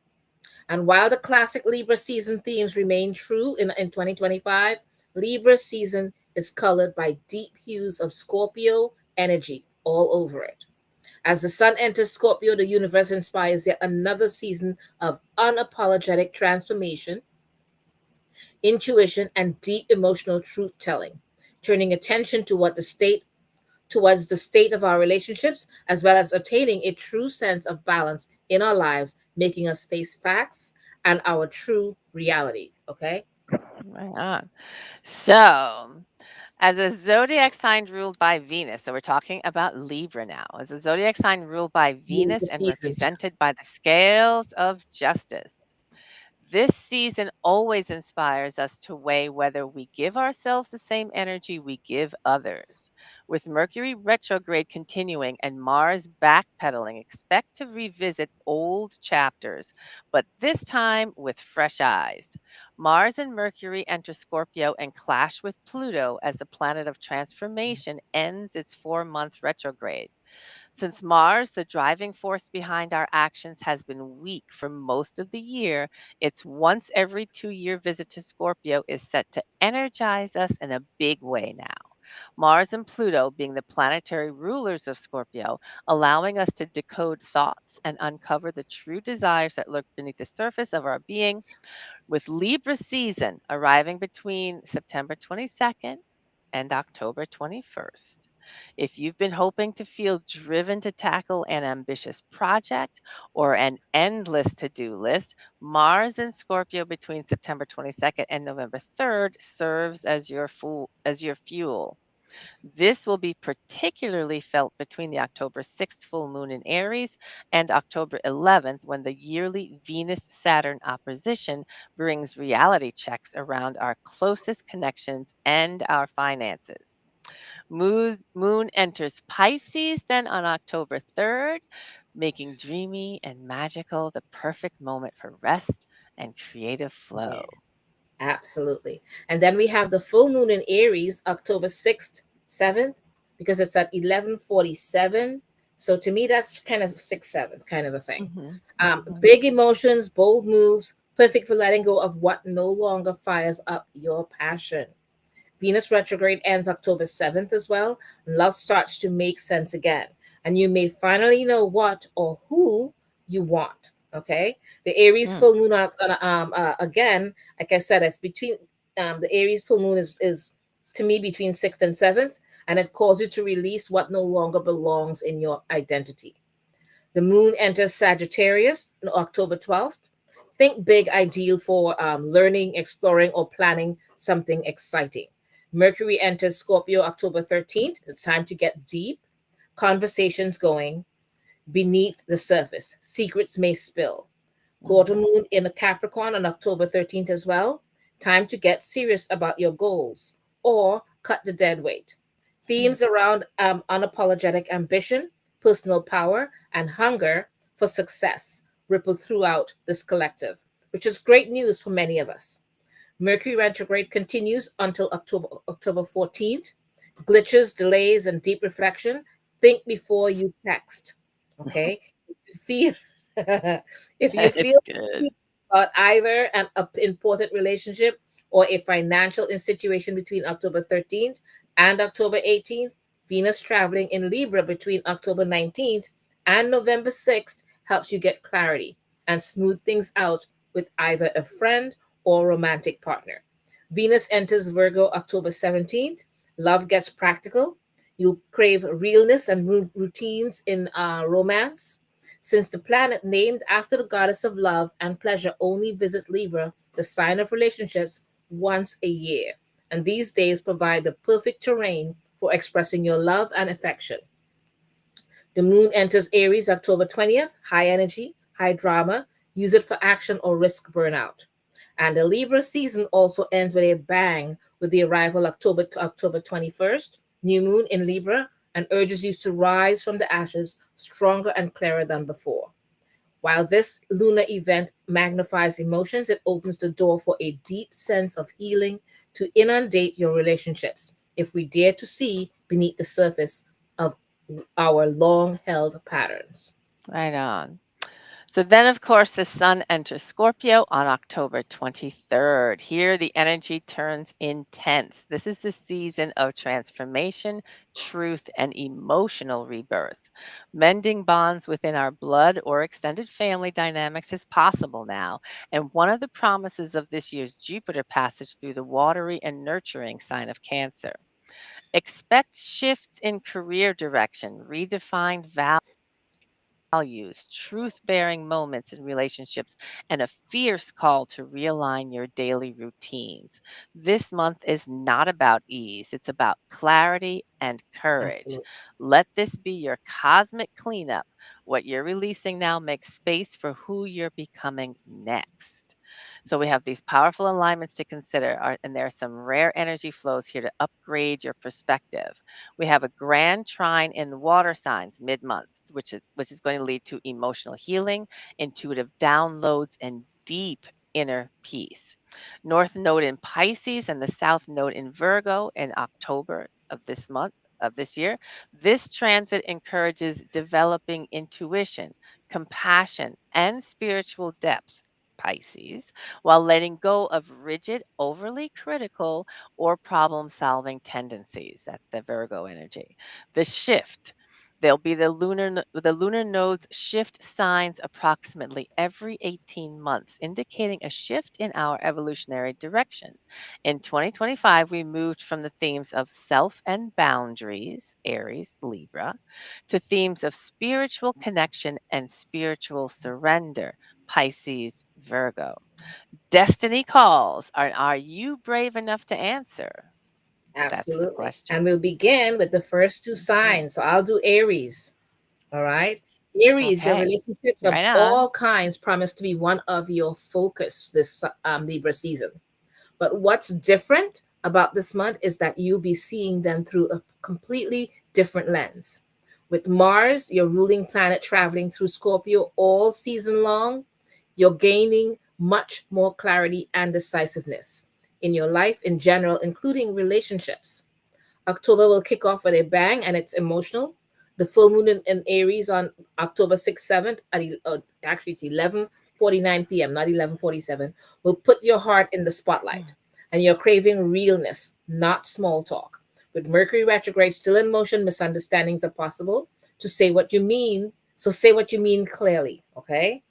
And while the classic Libra season themes remain true in 2025, Libra season is colored by deep hues of Scorpio energy all over it. As the sun enters Scorpio, the universe inspires yet another season of unapologetic transformation, intuition, and deep emotional truth telling, turning attention to what the state towards the state of our relationships, as well as attaining a true sense of balance in our lives, making us face facts and our true realities. Okay. Right on. So, as a zodiac sign ruled by Venus, so we're talking about Libra now, as a zodiac sign ruled by Libra Venus and season. represented by the scales of justice. This season always inspires us to weigh whether we give ourselves the same energy we give others. With Mercury retrograde continuing and Mars backpedaling, expect to revisit old chapters, but this time with fresh eyes. Mars and Mercury enter Scorpio and clash with Pluto as the planet of transformation ends its 4-month retrograde. Since Mars, the driving force behind our actions, has been weak for most of the year, its once every 2 year visit to Scorpio is set to energize us in a big way now. Mars and Pluto being the planetary rulers of Scorpio, allowing us to decode thoughts and uncover the true desires that lurk beneath the surface of our being, with Libra season arriving between September 22nd and October 21st. If you've been hoping to feel driven to tackle an ambitious project or an endless to do list, Mars in Scorpio between September 22nd and November 3rd serves as your fuel. This will be particularly felt between the October 6th full moon in Aries and October 11th, when the yearly Venus Saturn opposition brings reality checks around our closest connections and our finances. Moon enters Pisces then on October 3rd, making dreamy and magical the perfect moment for rest and creative flow. Yeah, absolutely. And then we have the full moon in Aries, October 6th, 7th, because it's at 11:47. So to me, that's kind of 6th, 7th kind of a thing. Hmm. Hmm. Big emotions, bold moves, perfect for letting go of what no longer fires up your passion. Venus retrograde ends October 7th as well. Love starts to make sense again. And you may finally know what or who you want. Okay. The Aries Mm. full moon, again, like I said, it's between, the Aries full moon is to me between 6th and 7th. And it calls you to release what no longer belongs in your identity. The moon enters Sagittarius on October 12th. Think big, ideal for learning, exploring, or planning something exciting. Mercury enters Scorpio October 13th. It's time to get deep, conversations going beneath the surface. Secrets may spill. Quarter Mhm. moon in a Capricorn on October 13th as well. Time to get serious about your goals or cut the dead weight. Mm. Themes around unapologetic ambition, personal power, and hunger for success ripple throughout this collective, which is great news for many of us. Mercury retrograde continues until October 14th. Glitches, delays, and deep reflection. Think before you text. Okay? Feel if you It's feel good. about either an important relationship or a financial situation between October 13th and October 18th, Venus traveling in Libra between October 19th and November 6th helps you get clarity and smooth things out with either a friend or romantic partner. Venus enters Virgo October 17th. Love gets practical. You'll crave realness and routines in romance. Since the planet named after the goddess of love and pleasure only visits Libra, the sign of relationships, once a year. And these days provide the perfect terrain for expressing your love and affection. The moon enters Aries October 20th, high energy, high drama. Use it for action or risk burnout. And the Libra season also ends with a bang with the arrival October to October 21st, new moon in Libra, and urges you to rise from the ashes stronger and clearer than before. While this lunar event magnifies emotions, it opens the door for a deep sense of healing to inundate your relationships if we dare to see beneath the surface of our long held patterns. Right on. So then, of course, the sun enters Scorpio on October 23rd. Here, the energy turns intense. This is the season of transformation, truth, and emotional rebirth. Mending bonds within our blood or extended family dynamics is possible now. And one of the promises of this year's Jupiter passage through the watery and nurturing sign of Cancer. Expect shifts in career direction, redefined values, truth bearing moments in relationships, and a fierce call to realign your daily routines. This month is not about ease, it's about clarity and courage. Absolutely. Let this be your cosmic cleanup. What you're releasing now makes space for who you're becoming next. So we have these powerful alignments to consider, and there are some rare energy flows here to upgrade your perspective. We have a grand trine in the water signs mid-month, which is going to lead to emotional healing, intuitive downloads, and deep inner peace. North node in Pisces and the south node in Virgo in October of this month of this year. This transit encourages developing intuition, compassion, and spiritual depth, Pisces, while letting go of rigid, overly critical, or problem solving tendencies. That's the Virgo energy. The shift. There'll be the lunar nodes shift signs approximately every 18 months, indicating a shift in our evolutionary direction. In 2025, we moved from the themes of self and boundaries, Aries, Libra, to themes of spiritual connection and spiritual surrender, Pisces, Virgo. Destiny calls. Are you brave enough to answer? That's the Absolutely. question. And we'll begin with the first two Okay. signs. So I'll do Aries. All right. Aries, your Okay. relationships of Right on. all kinds promise to be one of your focus this Libra season. But what's different about this month is that you'll be seeing them through a completely different lens. With Mars, your ruling planet, traveling through Scorpio all season long, you're gaining much more clarity and decisiveness in your life in general, including relationships. October will kick off with a bang and it's emotional. The full moon in Aries on October 6th, 7th, actually it's 11:49 p.m., not 11:47, will put your heart in the spotlight. Mm. And you're craving realness, not small talk. With Mercury retrograde still in motion, misunderstandings are possible. To say what you mean, so say what you mean clearly, okay?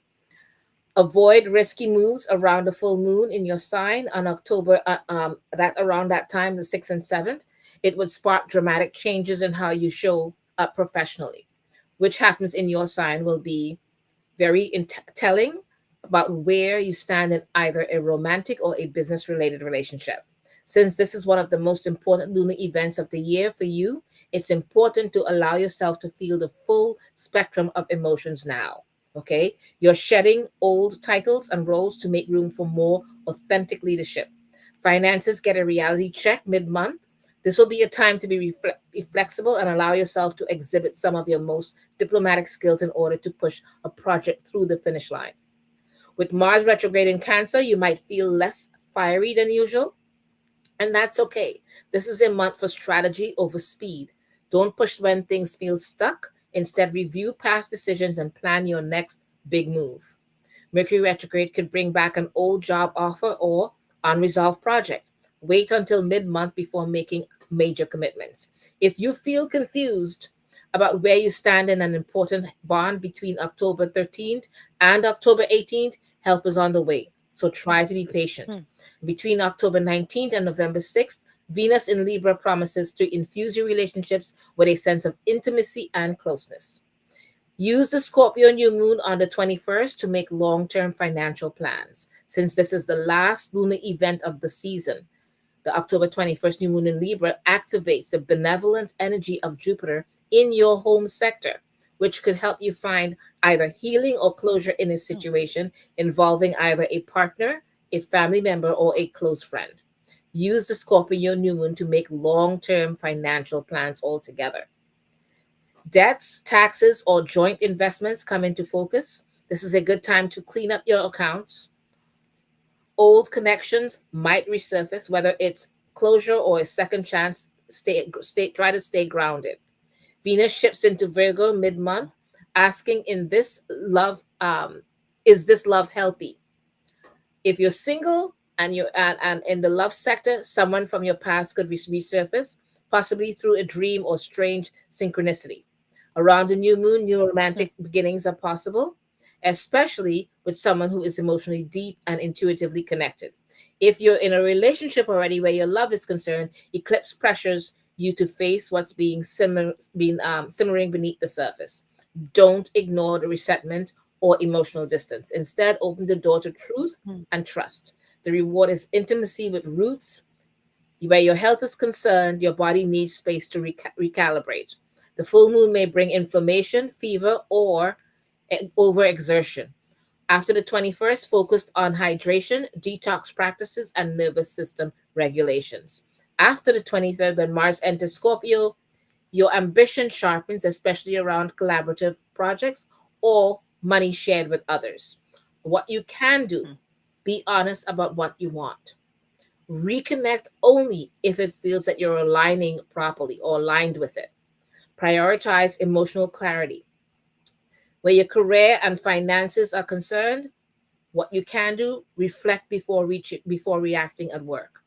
Avoid risky moves around the full moon in your sign on October, that around that time, the 6th and 7th. It would spark dramatic changes in how you show up professionally. Which happens in your sign will be very telling about where you stand in either a romantic or a business related relationship. Since this is one of the most important lunar events of the year for you, it's important to allow yourself to feel the full spectrum of emotions now. Okay? You're shedding old titles and roles to make room for more authentic leadership. Finances get a reality check mid month. This will be a time to be flexible and allow yourself to exhibit some of your most diplomatic skills in order to push a project through the finish line. With Mars retrograde in Cancer, you might feel less fiery than usual, and that's okay. This is a month for strategy over speed. Don't push when things feel stuck. Instead, review past decisions and plan your next big move. Mercury retrograde could bring back an old job offer or unresolved project. Wait until mid month before making major commitments. If you feel confused about where you stand in an important bond between October 13th and October 18th, help is on the way. So try to be patient. Mm. Between October 19th and November 6th, Venus in Libra promises to infuse your relationships with a sense of intimacy and closeness. Use the Scorpio new moon on the 21st to make long term financial plans. Since this is the last lunar event of the season, the October 21st new moon in Libra activates the benevolent energy of Jupiter in your home sector, which could help you find either healing or closure in a Mm. situation involving either a partner, a family member, or a close friend. Use the Scorpio new moon to make long term financial plans altogether. Debts, taxes, or joint investments come into focus. This is a good time to clean up your accounts. Old connections might resurface, whether it's closure or a second chance. Try to stay grounded. Venus shifts into Virgo mid-month, asking in this love, is this love healthy? If you're single and in the love sector, someone from your past could resurface, possibly through a dream or strange synchronicity. Around the new moon, new Mm. romantic beginnings are possible, especially with someone who is emotionally deep and intuitively connected. If you're in a relationship already where your love is concerned, eclipse pressures you to face what's simmering beneath the surface. Don't ignore the resentment or emotional distance. Instead, open the door to truth Mm. and trust. The reward is intimacy with roots. Where your health is concerned, your body needs space to recalibrate. The full moon may bring inflammation, fever, or overexertion. After the 21st, focused on hydration, detox practices, and nervous system regulations. After the 23rd, when Mars enters Scorpio, your ambition sharpens, especially around collaborative projects or money shared with others. What you can do, Mm. be honest about what you want. Reconnect only if it feels that you're aligning properly or aligned with it. Prioritize emotional clarity. Where your career and finances are concerned, what you can do, reflect before reacting at work.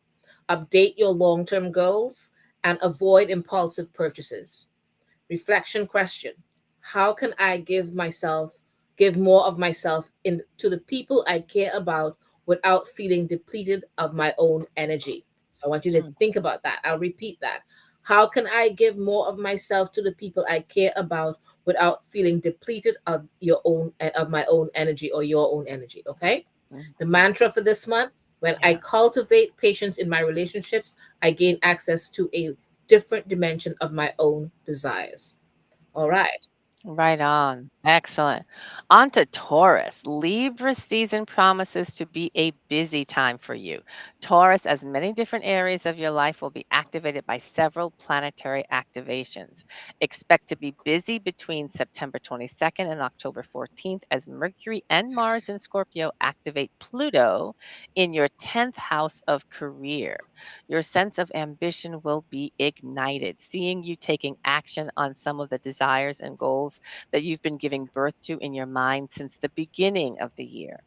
Update your long-term goals and avoid impulsive purchases. Reflection question: how can I give more of myself in to the people I care about without feeling depleted of my own energy? So I want you to Mm, think about that. I'll repeat that. How can I give more of myself to the people I care about without feeling depleted of my own energy or your own energy? Okay? The mhm. mantra for this month: when I Yeah. cultivate patience in my relationships, I gain access to a different dimension of my own desires. All right. Right on. Excellent. On to Taurus. Libra season promises to be a busy time for you. Taurus, as many different areas of your life will be activated by several planetary activations. Expect to be busy between September 22nd and October 14th as Mercury and Mars in Scorpio activate Pluto in your 10th house of career. Your sense of ambition will be ignited, seeing you taking action on some of the desires and goals that you've been giving birth to in your mind since the beginning of the year.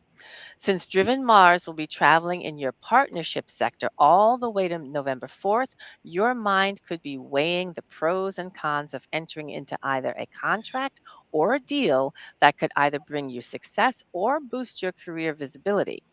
Since driven Mars will be traveling in your partnership sector all the way to November 4th, your mind could be weighing the pros and cons of entering into either a contract or a deal that could either bring you success or boost your career visibility.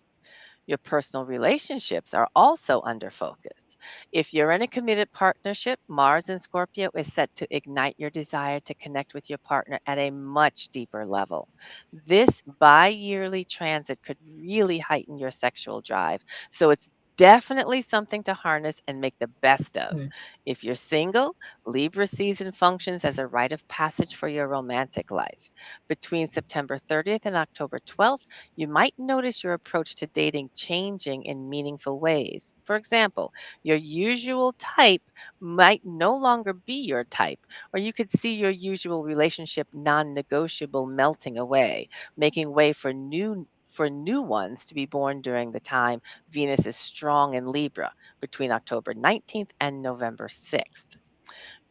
Your personal relationships are also under focus. If you're in a committed partnership, Mars in Scorpio is set to ignite your desire to connect with your partner at a much deeper level. This bi yearly transit could really heighten your sexual drive. So it's definitely something to harness and make the best of. Mm. If you're single, Libra season functions as a rite of passage for your romantic life. Between September 30th and October 12th, you might notice your approach to dating changing in meaningful ways. For example, your usual type might no longer be your type, or you could see your usual relationship non-negotiable melting away, making way for new ones to be born during the time Venus is strong in Libra between October 19th and November 6th.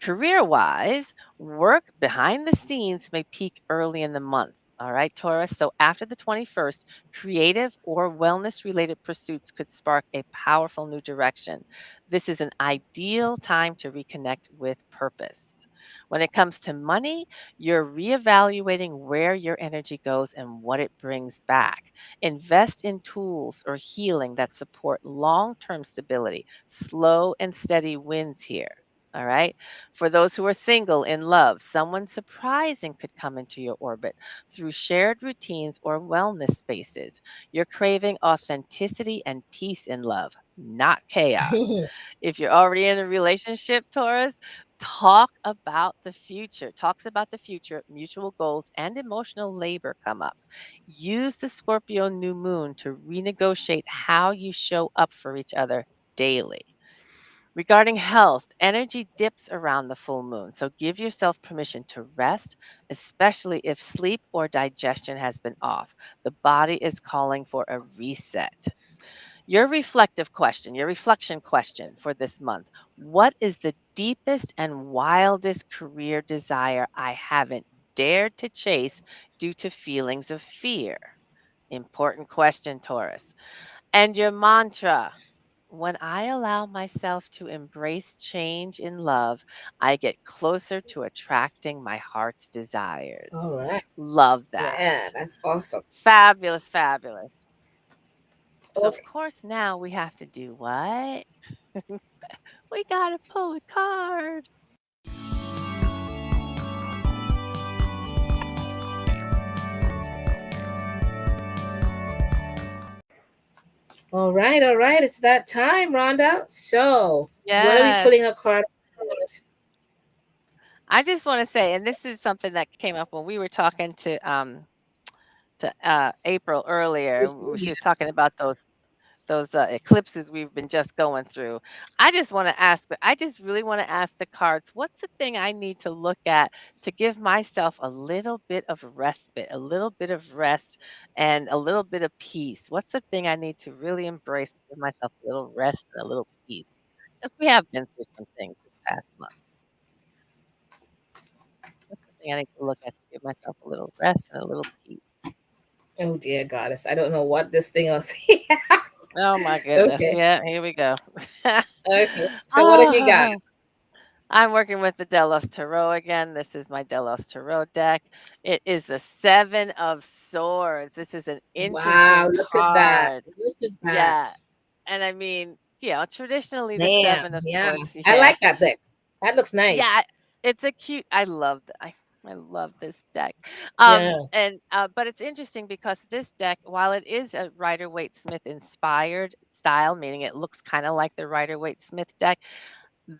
Career wise, work behind the scenes may peak early in the month. All right, Taurus. So after the 21st, creative or wellness related pursuits could spark a powerful new direction. This is an ideal time to reconnect with purpose. When it comes to money, you're reevaluating where your energy goes and what it brings back. Invest in tools or healing that support long term stability. Slow and steady wins here. All right. For those who are single in love, someone surprising could come into your orbit through shared routines or wellness spaces. You're craving authenticity and peace in love, not chaos. If you're already in a relationship, Taurus, talks about the future, mutual goals, and emotional labor come up. Use the Scorpio new moon to renegotiate how you show up for each other daily. Regarding health, energy dips around the full moon, so give yourself permission to rest, especially if sleep or digestion has been off. The body is calling for a reset. Your reflection question for this month: what is the deepest and wildest career desire I haven't dared to chase due to feelings of fear? Important question, Taurus. And your mantra: when I allow myself to embrace change in love, I get closer to attracting my heart's All desires. right. Love that. Yeah, that's awesome. Fabulous, fabulous. So, of Okay. course, now we have to do what? We got to pull a card. All right. All right. It's that time, Rhonda. So, what are we Yes. putting a card on? I just want to say, and this is something that came up when we were talking to April earlier. Yeah. She was talking about those eclipses we've been just going through. I just really want to ask the cards, what's the thing I need to look at to give myself a little bit of respite, a little bit of rest, and a little bit of peace? What's the thing I need to really embrace to give myself a little rest and a little peace? Because we have been through some things this past month. What's the thing I need to look at to give myself a little rest and a little peace? Oh dear goddess, I don't know what this thing is. Oh my goodness. Okay. Yeah, here we go. Okay. So what have you got? Oh, I'm working with the Delos Tarot again. This is my Delos Tarot deck. It is the Seven of Swords. This is an Wow, interesting look at that. card. Look at that. Yeah. And I mean, traditionally the Damn. Seven of Yeah. Swords, I yeah. like that deck. That looks nice. Yeah, it's a cute I love I love this deck. Yeah. And but it's interesting because this deck, while it is a Rider-Waite Smith inspired style, meaning it looks kind of like the Rider-Waite Smith deck,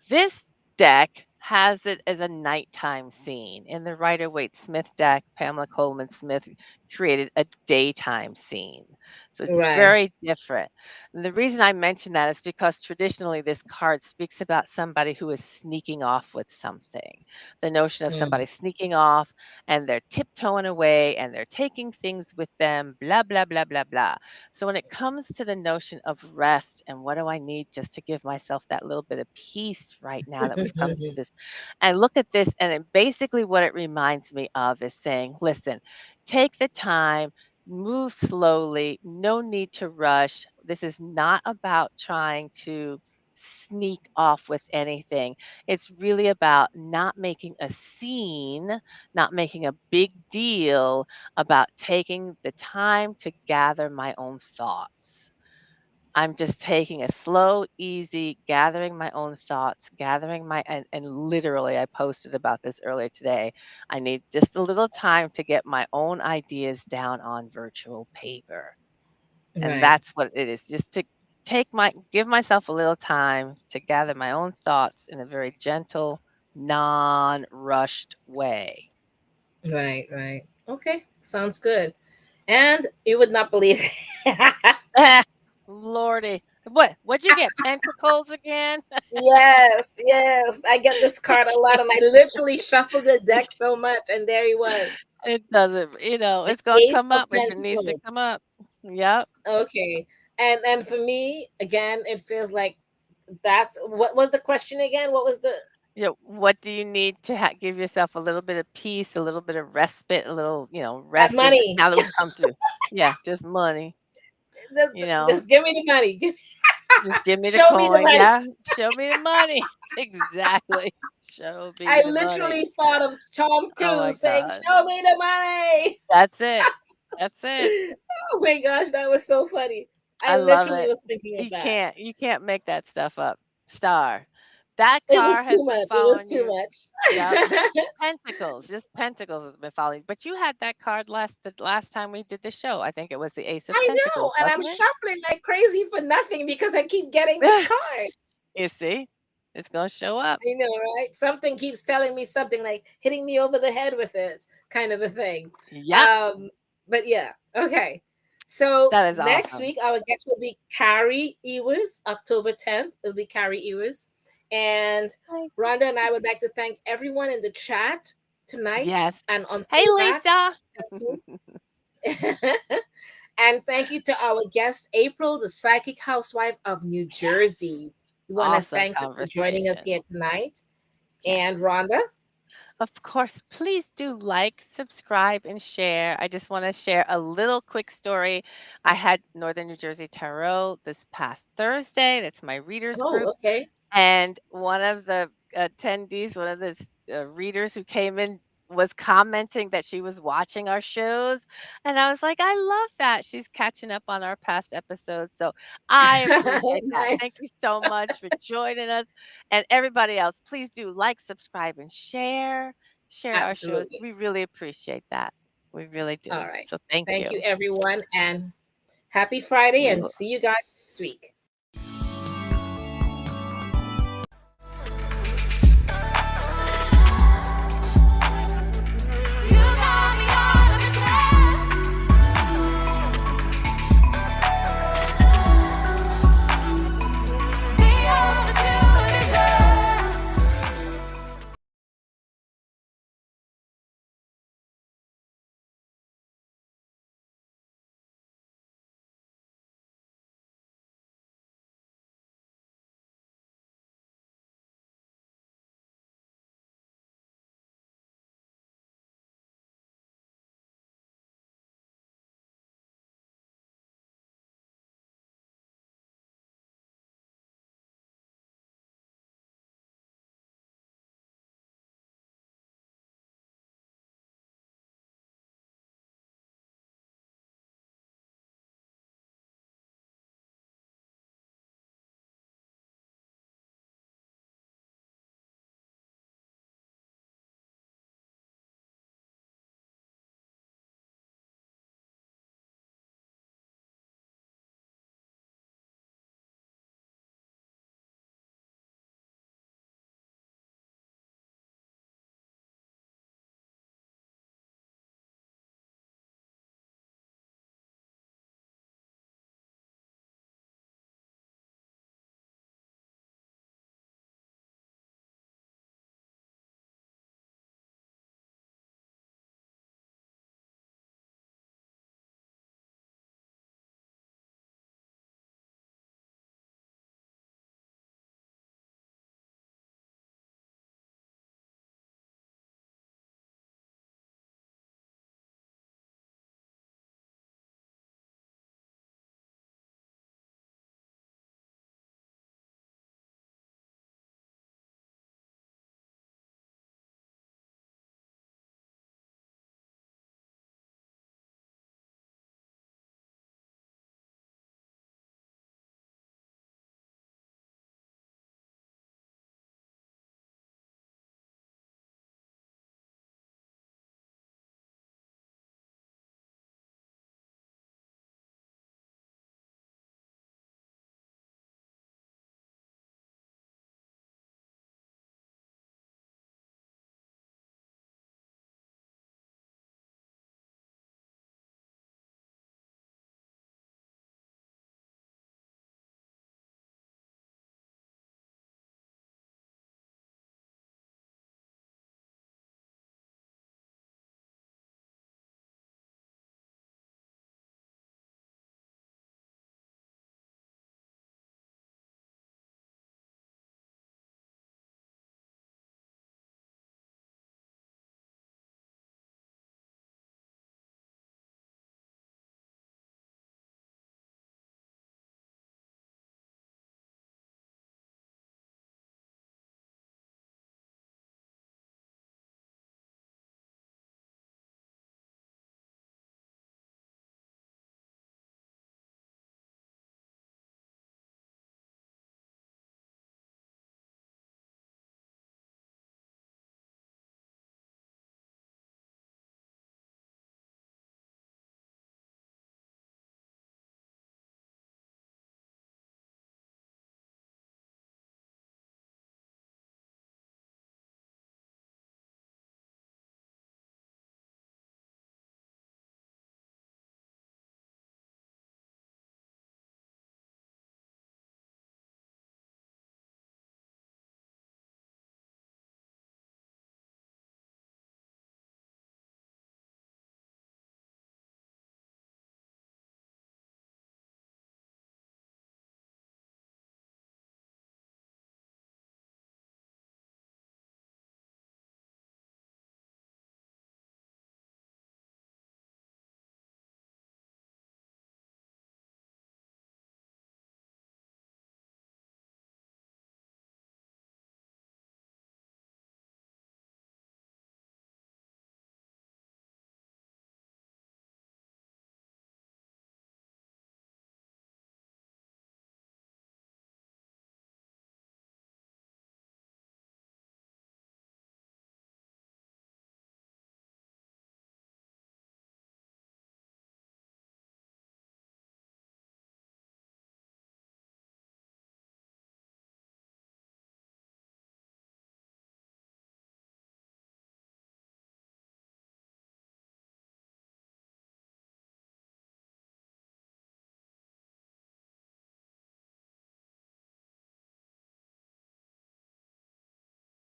this deck has it as a nighttime scene. In the Rider-Waite Smith deck, Pamela Coleman Smith created a daytime scene. So it's Right. very different. And the reason I mention that is because traditionally this card speaks about somebody who is sneaking off with something. The notion of Mm, somebody sneaking off and they're tiptoeing away and they're taking things with them, blah, blah, blah, blah, blah. So when it comes to the notion of rest and what do I need just to give myself that little bit of peace right now that we've come through this, and look at this, and basically what it reminds me of is saying, listen, take the time, move slowly, no need to rush. This is not about trying to sneak off with anything. It's really about not making a scene, not making a big deal, about taking the time to gather my own thoughts. I'm just taking a slow, easy, gathering my own thoughts, gathering and literally, I posted about this earlier today. I need just a little time to get my own ideas down on virtual paper. And right. that's what it is, just to give myself a little time to gather my own thoughts in a very gentle, non-rushed way. Right. Right. Okay. Sounds good. And you would not believe Lordy. What'd you get? Pentacles again? Yes, yes. I get this card a lot, and I literally shuffled the deck so much, and there he was. It doesn't, The it's gonna Ace come of up if it needs to come Pentacles. up. Yep. Okay. And for me, again, it feels like that's what was the question again? What was the What do you need to give yourself a little bit of peace, a little bit of respite, a little, that rest money? now that we've come through. Yeah, just money, you know. Just give me the money. Just give me the Show me the coin. money. Yeah, show me the money. Exactly. Show me I the money. literally thought of Tom Oh my Cruise saying, god. "Show me the money." That's it. That's it. Oh my gosh, that was so funny. I I love literally it. was thinking of that. You can't make that stuff up. Star. That It was car has too been much. It was following too you. much. Yep. Pentacles. Just Pentacles has been following. But you had that card the last time we did the show. I think it was the Ace of I know, Pentacles, and I'm wasn't shuffling like crazy for nothing because I keep getting this it? card. You see? It's gonna show up. I know, right? Something keeps telling me something like hitting me over the head with it, kind of a thing. Yep. Um, but yeah, okay. So That is next awesome. week, our guest will be Carrie Ewers, October 10th. It'll be Carrie Ewers. And Thank Rhonda and I would like to thank everyone in the chat tonight Yes. and on Hey playback. Lisa. And thank you to our guest, April, the psychic housewife of New Jersey. We want to Awesome thank her for joining us conversation. here tonight. And Yes. Rhonda, Of course, please do like, subscribe, and share. I just want to share a little quick story. I had Northern New Jersey Tarot this past Thursday. That's my readers oh, group. okay. And one of the attendees, one of the readers who came in, was commenting that she was watching our shows. And I was like, I love that. She's catching up on our past episodes. So I appreciate that. Thank Nice. you so much for joining us. And everybody else, please do like, subscribe, and share. Share our shows. Absolutely. We really appreciate that. We really All do. right. So thank Thank you. you, everyone. And happy Friday We and will see you guys next week.